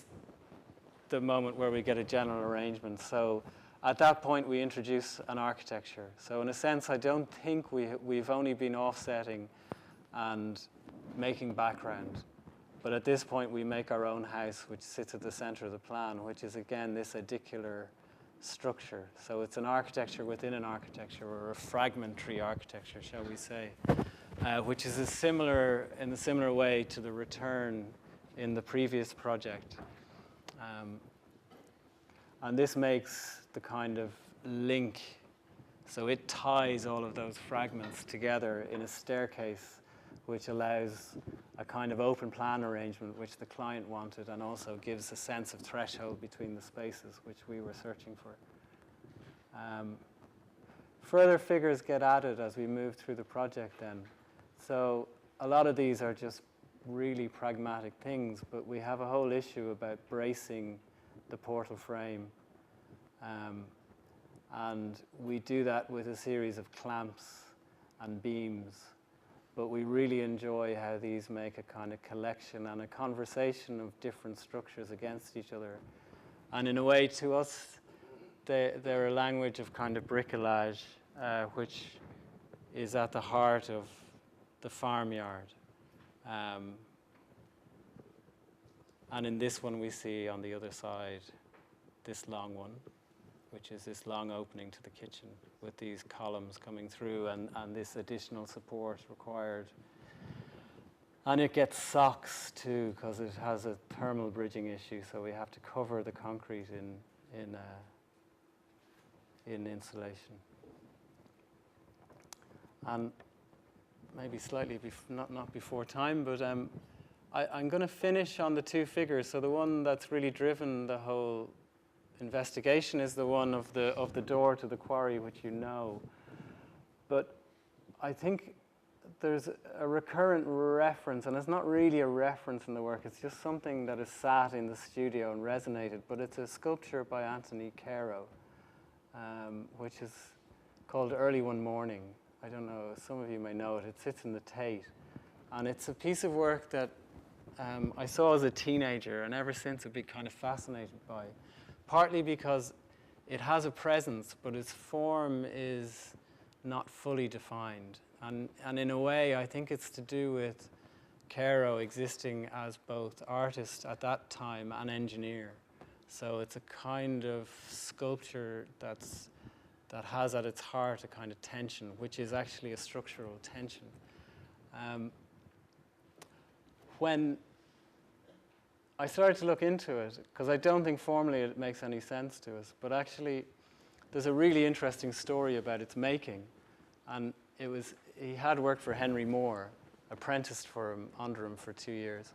S1: the moment where we get a general arrangement. So at that point we introduce an architecture. So in a sense I don't think we've only been offsetting and making background. But at this point we make our own house, which sits at the center of the plan, which is again this edicular structure. So it's an architecture within an architecture, or a fragmentary architecture, shall we say, which is in a similar way to the return in the previous project. And this makes the kind of link, so it ties all of those fragments together in a staircase, which allows a kind of open plan arrangement which the client wanted, and also gives a sense of threshold between the spaces which we were searching for. Further figures get added as we move through the project then. So a lot of these are just really pragmatic things, but we have a whole issue about bracing the portal frame. And we do that with a series of clamps and beams. But we really enjoy how these make a kind of collection and a conversation of different structures against each other. And in a way, to us, they're a language of kind of bricolage, which is at the heart of the farmyard. And in this one, we see on the other side this long one, which is this long opening to the kitchen with these columns coming through and this additional support required. And it gets socks too, because it has a thermal bridging issue, so we have to cover the concrete in insulation. And maybe slightly not before time, but I'm going to finish on the two figures. So the one that's really driven the whole investigation is the one of the door to the quarry, which you know. But I think there's a recurrent reference, and it's not really a reference in the work, it's just something that has sat in the studio and resonated, but it's a sculpture by Anthony Caro, which is called Early One Morning. I don't know, some of you may know it. It sits in the Tate. And it's a piece of work that I saw as a teenager, and ever since I've been kind of fascinated by. Partly because it has a presence, but its form is not fully defined. And in a way, I think it's to do with Caro existing as both artist at that time and engineer. So it's a kind of sculpture that has at its heart a kind of tension, which is actually a structural tension. When I started to look into it, because I don't think formally it makes any sense to us, but actually there's a really interesting story about its making. And he had worked for Henry Moore, apprenticed under him for 2 years.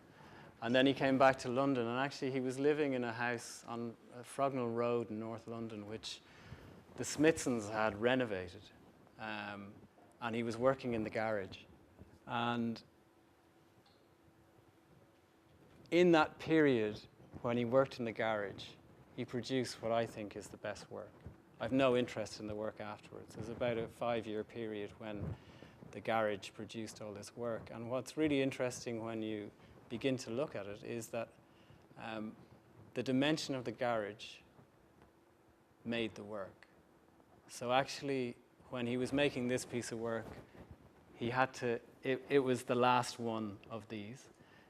S1: And then he came back to London, and actually he was living in a house on Frognall Road in North London, which the Smithsons had renovated. And he was working in the garage. And in that period, when he worked in the garage, he produced what I think is the best work. I've no interest in the work afterwards. There's about a 5-year period when the garage produced all this work. And what's really interesting when you begin to look at it is that the dimension of the garage made the work. So actually, when he was making this piece of work, he had to, it was the last one of these.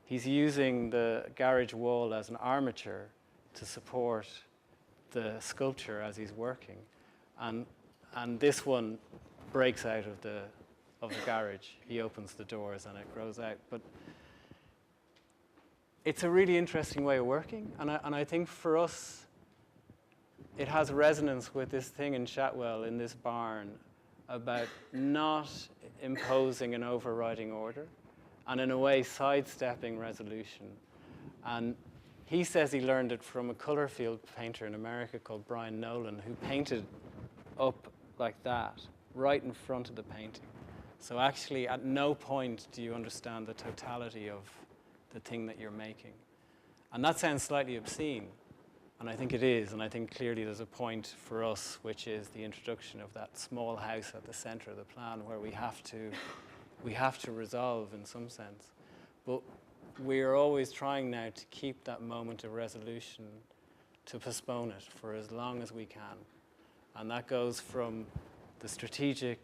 S1: He's using the garage wall as an armature to support the sculpture as he's working. And this one breaks out of the garage. He opens the doors and it grows out. But it's a really interesting way of working. And I think for us, it has resonance with this thing in Shotwell, in this barn, about not imposing an overriding order, and in a way sidestepping resolution. And he says he learned it from a color field painter in America called Brian Nolan, who painted up like that, right in front of the painting. So actually, at no point do you understand the totality of the thing that you're making. And that sounds slightly obscene, and I think it is, and I think clearly there's a point for us, which is the introduction of that small house at the center of the plan, where we have to resolve in some sense. But we are always trying now to keep that moment of resolution, to postpone it for as long as we can. And that goes from the strategic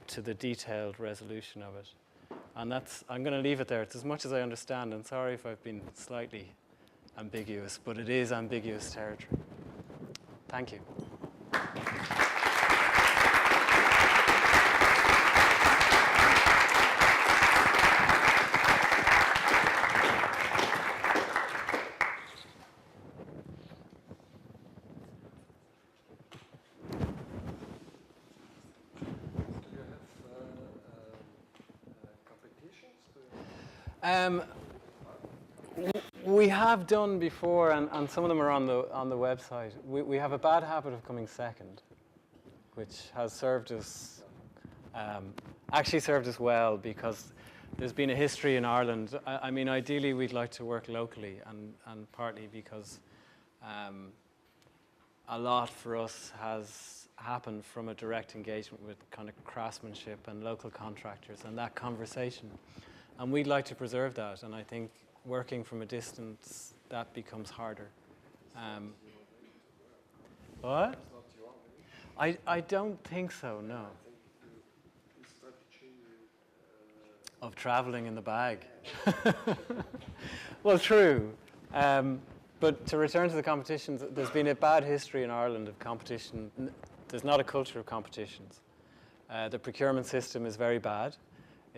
S1: to the detailed resolution of it. And I'm going to leave it there. It's as much as I understand, and sorry if I've been slightly ambiguous, but it is ambiguous territory. Thank you. We have done before, and some of them are on the website. We have a bad habit of coming second, which has served us, actually served us well, because there's been a history in Ireland. I mean, ideally we'd like to work locally, and partly because a lot for us has happened from a direct engagement with kind of craftsmanship and local contractors and that conversation. And we'd like to preserve that, and I think working from a distance, that becomes harder. What? I don't think so, no. Of traveling in the bag. Well, true. But to return to the competitions, there's been a bad history in Ireland of competition. There's not a culture of competitions. The procurement system is very bad.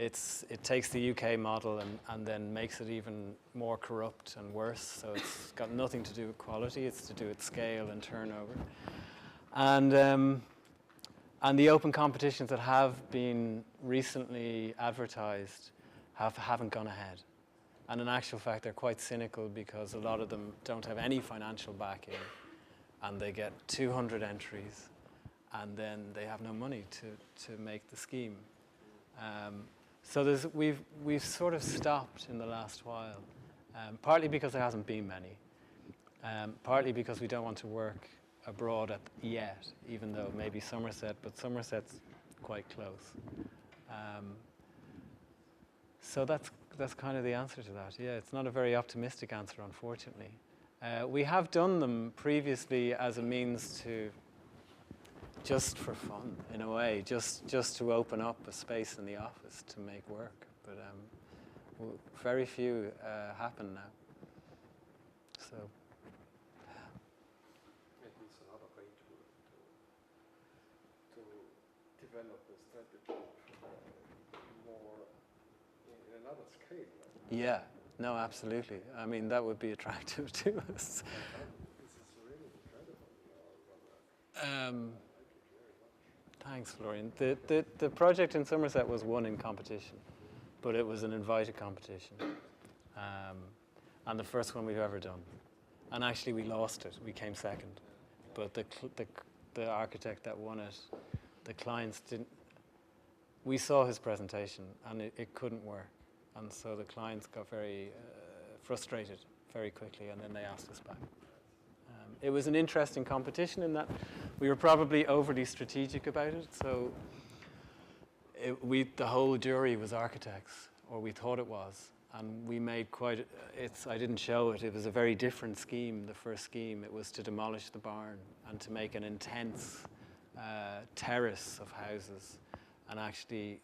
S1: It takes the UK model and then makes it even more corrupt and worse. So it's got nothing to do with quality. It's to do with scale and turnover. And the open competitions that have been recently advertised haven't gone ahead. And in actual fact, they're quite cynical because a lot of them don't have any financial backing, and they get 200 entries, and then they have no money to make the scheme. So we've sort of stopped in the last while, partly because there hasn't been many, partly because we don't want to work abroad yet, even though maybe Somerset, but Somerset's quite close. So that's kind of the answer to that. Yeah, it's not a very optimistic answer, unfortunately. We have done them previously as a means to, just for fun, in a way, just to open up a space in the office to make work. But very few happen now. So.
S2: Maybe it's another way to develop the strategy more in another scale. Right?
S1: Yeah, no, absolutely. I mean, that would be attractive to us.
S2: This is really incredible.
S1: Thanks, Florian. The project in Somerset was won in competition, but it was an invited competition, and the first one we've ever done. And actually, we lost it. We came second, but the architect that won it, the clients didn't. We saw his presentation, and it couldn't work, and so the clients got very frustrated very quickly, and then they asked us back. It was an interesting competition in that we were probably overly strategic about it. So the whole jury was architects, or we thought it was, and we made I didn't show it. It was a very different scheme. The first scheme, it was to demolish the barn and to make an intense terrace of houses, and actually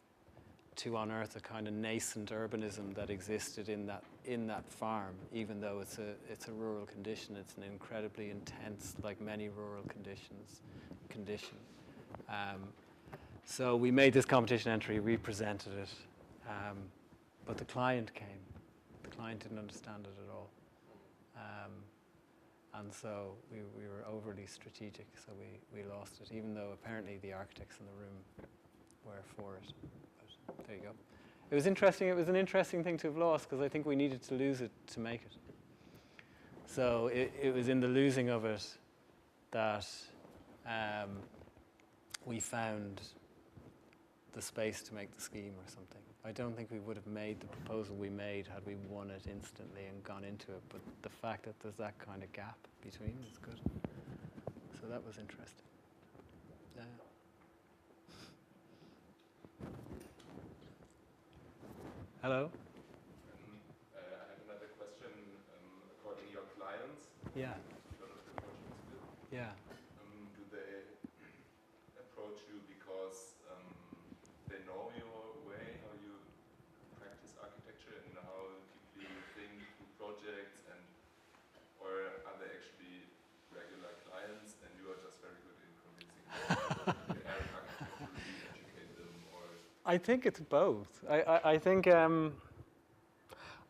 S1: to unearth a kind of nascent urbanism that existed in that farm, even though it's a rural condition. It's an incredibly intense, like many rural condition. So we made this competition entry, we presented it, but the client came. The client didn't understand it at all. And so we were overly strategic, so we lost it, even though apparently the architects in the room were for it. But there you go. It was interesting. It was an interesting thing to have lost, because I think we needed to lose it to make it. So it was in the losing of it that we found the space to make the scheme or something. I don't think we would have made the proposal we made had we won it instantly and gone into it, but the fact that there's that kind of gap between is good. So that was interesting. Yeah. Hello?
S3: I have another question. According to your clients,
S1: Yeah.
S3: develop the projects with,
S1: Yeah.
S3: do they approach you because they know your way, how you practice architecture and how deeply you think through projects, and or are they actually regular clients and you are just very good in convincing them to architecturally educate them? Or
S1: I think it's both. I think,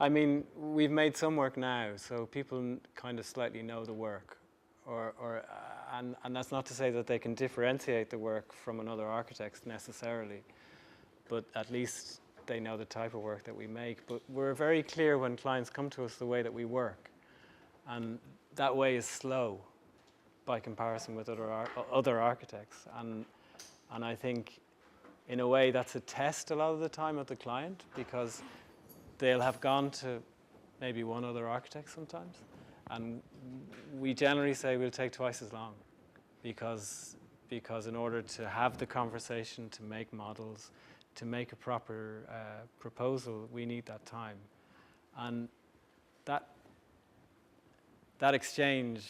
S1: I mean, we've made some work now, so people kind of slightly know the work, and that's not to say that they can differentiate the work from another architect's necessarily, but at least they know the type of work that we make. But we're very clear when clients come to us the way that we work, and that way is slow by comparison with other architects, and I think in a way that's a test a lot of the time of the client, because they'll have gone to maybe one other architect sometimes, and we generally say we'll take twice as long, because in order to have the conversation, to make models, to make a proper proposal, we need that time. And that exchange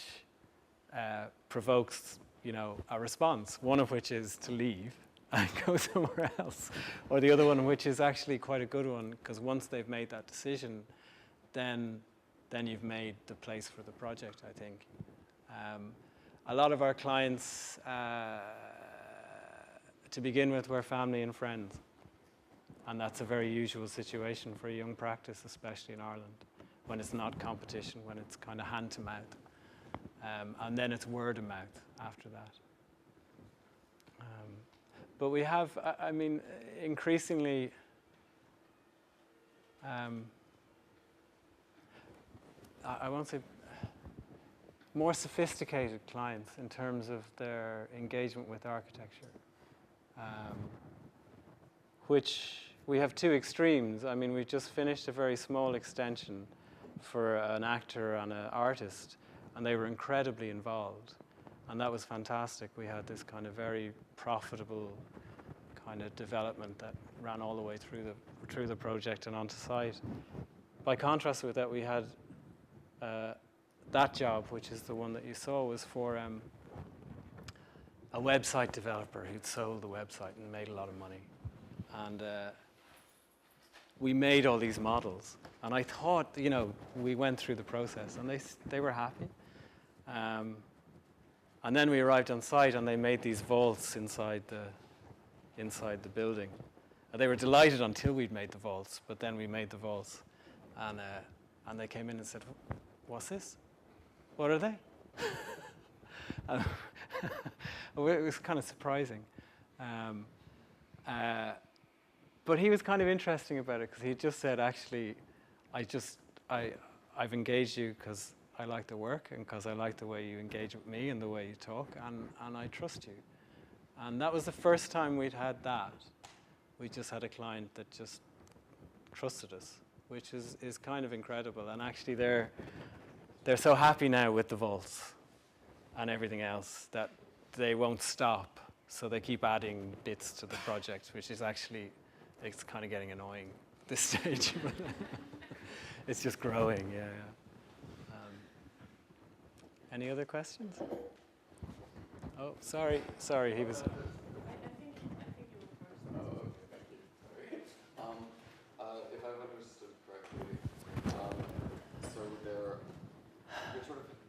S1: provokes, a response, one of which is to leave and go somewhere else, or the other one, which is actually quite a good one, because once they've made that decision, then you've made the place for the project, I think. A lot of our clients, to begin with, were family and friends, and that's a very usual situation for a young practice, especially in Ireland, when it's not competition, when it's kind of hand to mouth, and then it's word of mouth after that. But we have, I mean, increasingly, I won't say more sophisticated clients in terms of their engagement with architecture, which we have two extremes. I mean, we've just finished a very small extension for an actor and an artist, and they were incredibly involved. And that was fantastic. We had this kind of very profitable kind of development that ran all the way through the project and onto site. By contrast with that, we had that job, which is the one that you saw, was for a website developer who'd sold the website and made a lot of money. And we made all these models. And I thought, we went through the process, and they were happy. And then we arrived on site, and they made these vaults inside the building. And they were delighted until we'd made the vaults, but then we made the vaults, and they came in and said, "What's this? What are they?" And it was kind of surprising. But he was kind of interesting about it, because he just said, "Actually, I've engaged you because I like the work, and because I like the way you engage with me and the way you talk, and I trust you." And that was the first time we'd had that. We just had a client that just trusted us, which is kind of incredible. And actually they're so happy now with the vaults and everything else that they won't stop. So they keep adding bits to the project, which is actually, it's kind of getting annoying at this stage. It's just growing, yeah. Any other questions? Oh, sorry, he was.
S4: I think you were first.
S5: Oh, okay, thank you. Sorry. If I've understood correctly, so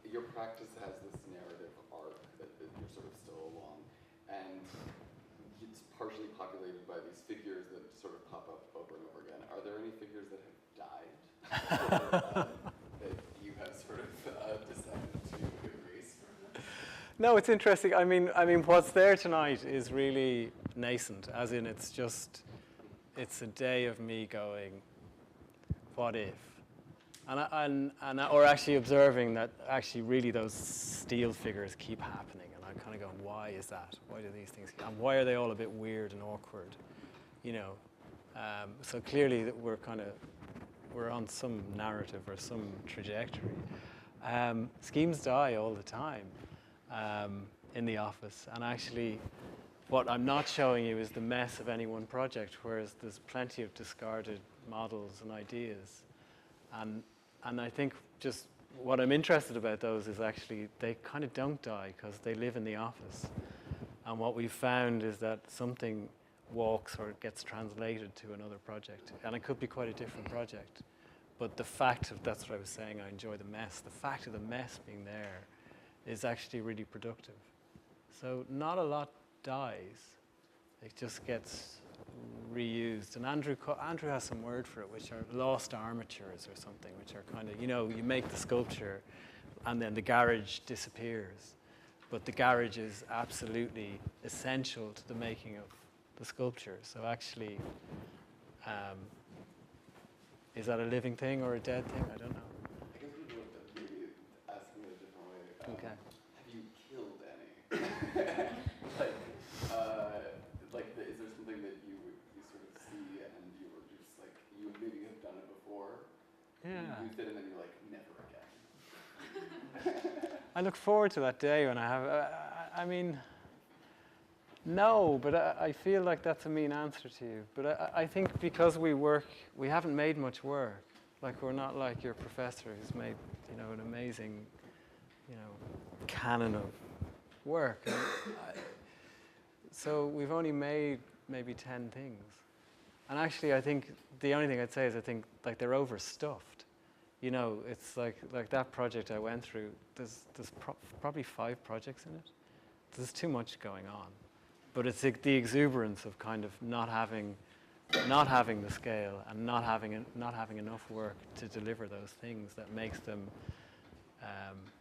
S5: your practice has this narrative arc that you're sort of still along, and it's partially populated by these figures that sort of pop up over and over again. Are there any figures that have died that you have sort of decided to erase from this?
S1: No, it's interesting. I mean, what's there tonight is really nascent, as in it's a day of me going, what if? or actually observing that actually really those steel figures keep happening, and I'm kind of going, why is that? Why do these things, and why are they all a bit weird and awkward, you know? So clearly that we're on some narrative or some trajectory. Schemes die all the time in the office, and actually what I'm not showing you is the mess of any one project, whereas there's plenty of discarded models and ideas. And I think just what I'm interested about those is actually they kind of don't die because they live in the office. And what we've found is that something walks or gets translated to another project. And it could be quite a different project. But the fact of, that's what I was saying, I enjoy the mess. The fact of the mess being there is actually really productive. So not a lot dies. It just gets reused. And Andrew has some word for it, which are lost armatures or something, which are kind of, you know, you make the sculpture and then the garage disappears. But the garage is absolutely essential to the making of the sculpture. So actually, is that a living thing or a dead thing? I don't know.
S5: I guess we would maybe asking it a different way.
S1: Okay.
S5: Have you killed any? Is there something that you sort of see and you were just like, you maybe have done it before?
S1: Yeah.
S5: You used it and then you're like, never again.
S1: I look forward to that day when I have, I mean, no, but I feel like that's a mean answer to you. But I think because we haven't made much work. Like, we're not like your professor who's made, you know, an amazing, you know, canon of work. So we've only made maybe 10 things. And actually, I think the only thing I'd say is I think like they're overstuffed. You know, it's like that project I went through, there's probably 5 projects in it. There's too much going on. But it's the exuberance of kind of not having the scale and not having enough work to deliver those things that makes them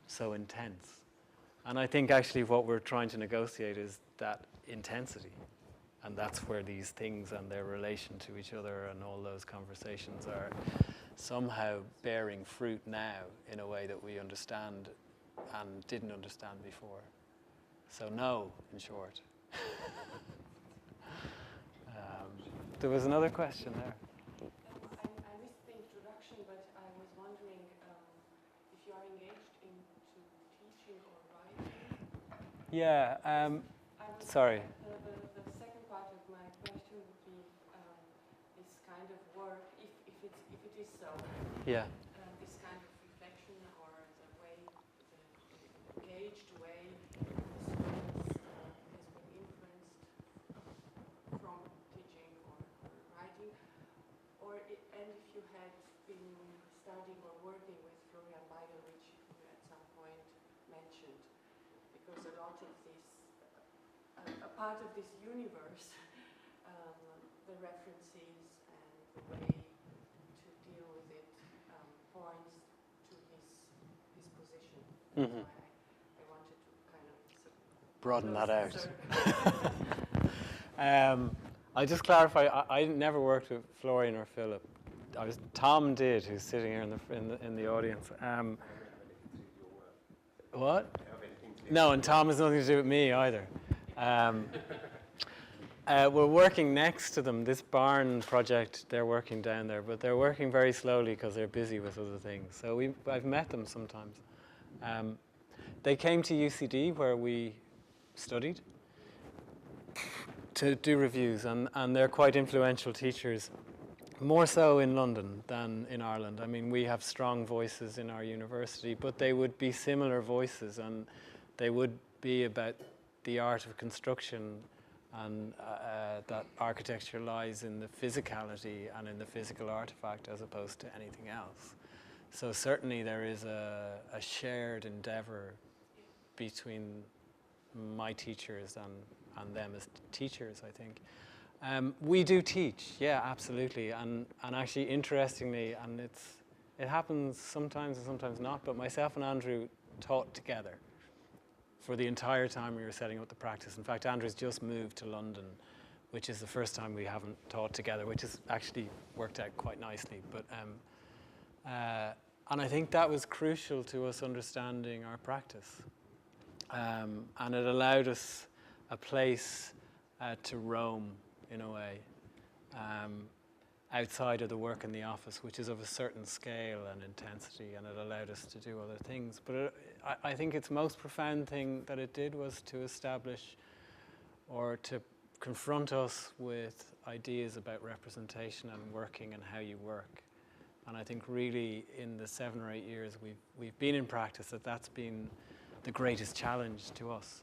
S1: so intense. And I think actually what we're trying to negotiate is that intensity. And that's where these things and their relation to each other and all those conversations are somehow bearing fruit now in a way that we understand and didn't understand before. So no, in short. There was another question there.
S4: I missed the introduction, but I was wondering if you are engaged into teaching or writing.
S1: Yeah, sorry.
S4: The second part of my question would be this kind of work, if it is so.
S1: Yeah.
S4: This kind of reflection or the way, the engaged way the students has been influenced from teaching or writing, and if you had been studying or working with Florian Weigel, which you at some point mentioned, because a lot of this, a part of this universe, the references and the way to deal with it points to his position.
S1: Mm-hmm.
S4: So I wanted to kind of
S1: broaden that out. I'll just clarify. I never worked with Florian or Philip. Tom did, who's sitting here in the audience. What? No, and Tom has nothing to do with me either. We're working next to them. This barn project, they're working down there, but they're working very slowly because they're busy with other things. So I've met them sometimes. They came to UCD where we studied to do reviews, and they're quite influential teachers, more so in London than in Ireland. I mean, we have strong voices in our university, but they would be similar voices, and they would be about the art of construction, and that architecture lies in the physicality and in the physical artifact as opposed to anything else. So certainly there is a shared endeavor between my teachers and them as teachers, I think. We do teach, yeah, absolutely. And actually, interestingly, and it happens sometimes and sometimes not, but myself and Andrew taught together for the entire time we were setting up the practice. In fact, Andrew's just moved to London, which is the first time we haven't taught together, which has actually worked out quite nicely. But And I think that was crucial to us understanding our practice. And it allowed us a place to roam, in a way, outside of the work in the office, which is of a certain scale and intensity, and it allowed us to do other things. But I think its most profound thing that it did was to establish or to confront us with ideas about representation and working and how you work. And I think really in the 7 or 8 years we've been in practice that's been the greatest challenge to us.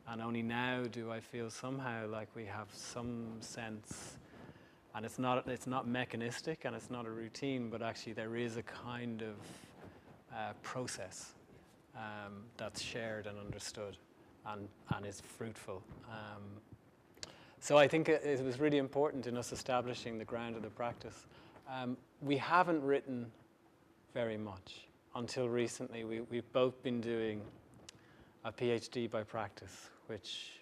S1: And only now do I feel somehow like we have some sense, and it's not mechanistic and it's not a routine, but actually there is a kind of process that's shared and understood and is fruitful. So I think it was really important in us establishing the ground of the practice. We haven't written very much until recently. We've both been doing a PhD by practice, which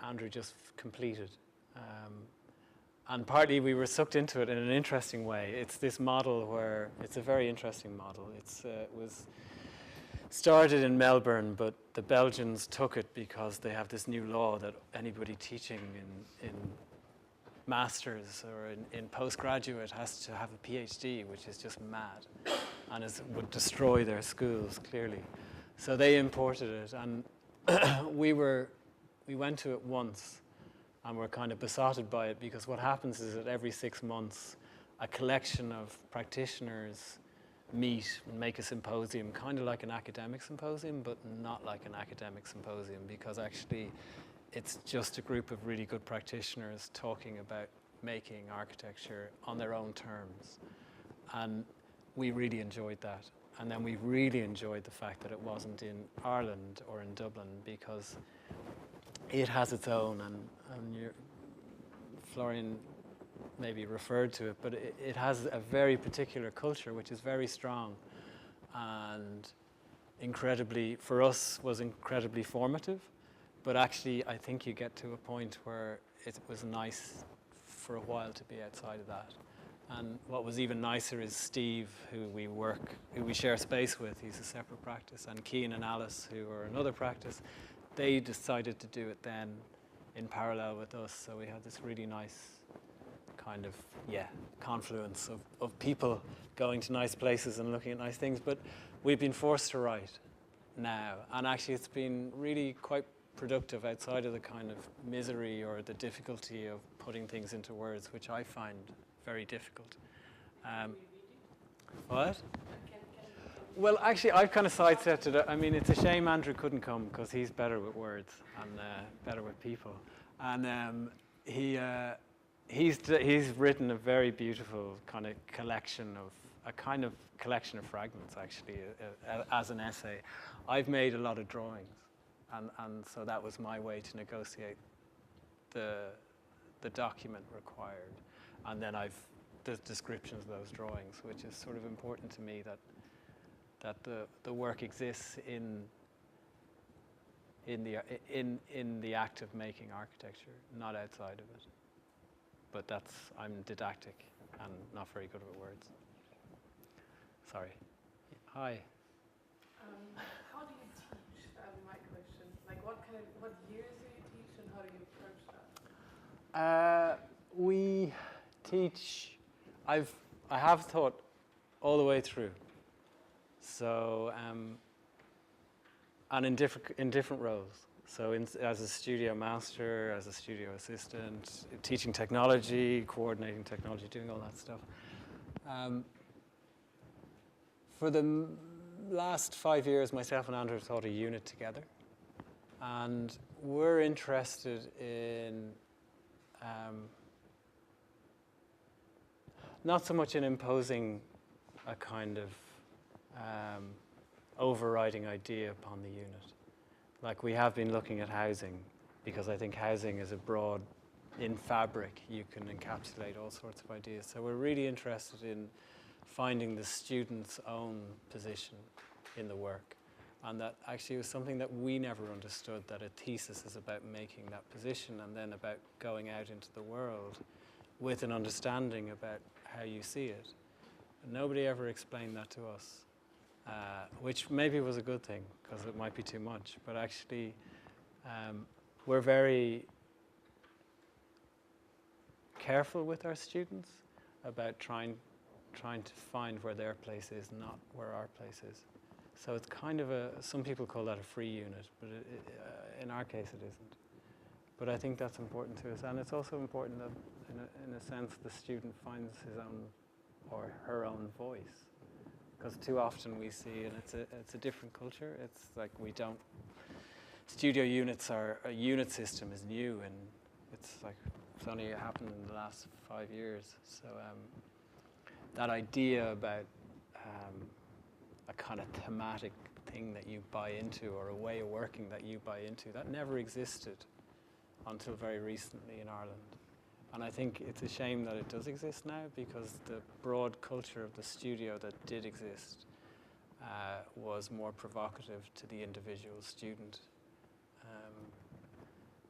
S1: Andrew just completed. And partly we were sucked into it in an interesting way. It's this model where, it's a very interesting model. It was started in Melbourne, but the Belgians took it because they have this new law that anybody teaching in masters or in postgraduate has to have a PhD, which is just mad and would destroy their schools, clearly. So they imported it, and we went to it once and were kind of besotted by it, because what happens is that every 6 months a collection of practitioners meet and make a symposium, kind of like an academic symposium, but not like an academic symposium, because actually it's just a group of really good practitioners talking about making architecture on their own terms. And we really enjoyed that. And then we really enjoyed the fact that it wasn't in Ireland or in Dublin, because it has its own, and Florian maybe referred to it, but it has a very particular culture which is very strong and incredibly, for us, was incredibly formative. But actually, I think you get to a point where it was nice for a while to be outside of that. And what was even nicer is Steve, who we share space with, he's a separate practice, and Cian and Alice, who are another practice, they decided to do it then in parallel with us. So we had this really nice kind of, confluence of people going to nice places and looking at nice things. But we've been forced to write now, and actually it's been really quite productive outside of the kind of misery or the difficulty of putting things into words, which I find very difficult. What? Well, actually, I've kind of sidestepped it. I mean, it's a shame Andrew couldn't come, because he's better with words and better with people. And he's written a very beautiful kind of collection of fragments, actually, as an essay. I've made a lot of drawings, and so that was my way to negotiate the document required. And then the descriptions of those drawings, which is sort of important to me, that the work exists in the act of making architecture, not outside of it. But I'm didactic and not very good with words. Sorry. Hi.
S6: How do you teach? That would be my question. Like, what years do you teach, and how do you approach that?
S1: We teach. I have taught all the way through. So, and in different roles. So, as a studio master, as a studio assistant, teaching technology, coordinating technology, doing all that stuff. For the last 5 years, myself and Andrew taught a unit together, and we're interested in not so much in imposing a kind of overriding idea upon the unit. Like, we have been looking at housing, because I think housing is a broad, in fabric, you can encapsulate all sorts of ideas. So we're really interested in finding the student's own position in the work. And that actually was something that we never understood, that a thesis is about making that position and then about going out into the world with an understanding about how you see it. Nobody ever explained that to us, which maybe was a good thing, because it might be too much. But actually, we're very careful with our students about trying to find where their place is, not where our place is. So it's kind of some people call that a free unit, but in our case it isn't. But I think that's important to us, and it's also important that, in a sense, the student finds his own or her own voice. Because too often we see, and it's a different culture. It's like studio units a unit system is new, and it's only happened in the last 5 years. So that idea about a kind of thematic thing that you buy into, or a way of working that you buy into, that never existed until very recently in Ireland. And I think it's a shame that it does exist now, because the broad culture of the studio that did exist was more provocative to the individual student.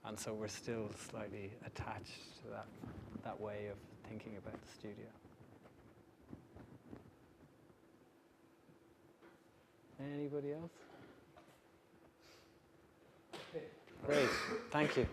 S1: And so we're still slightly attached to that way of thinking about the studio. Anybody else? Great, thank you.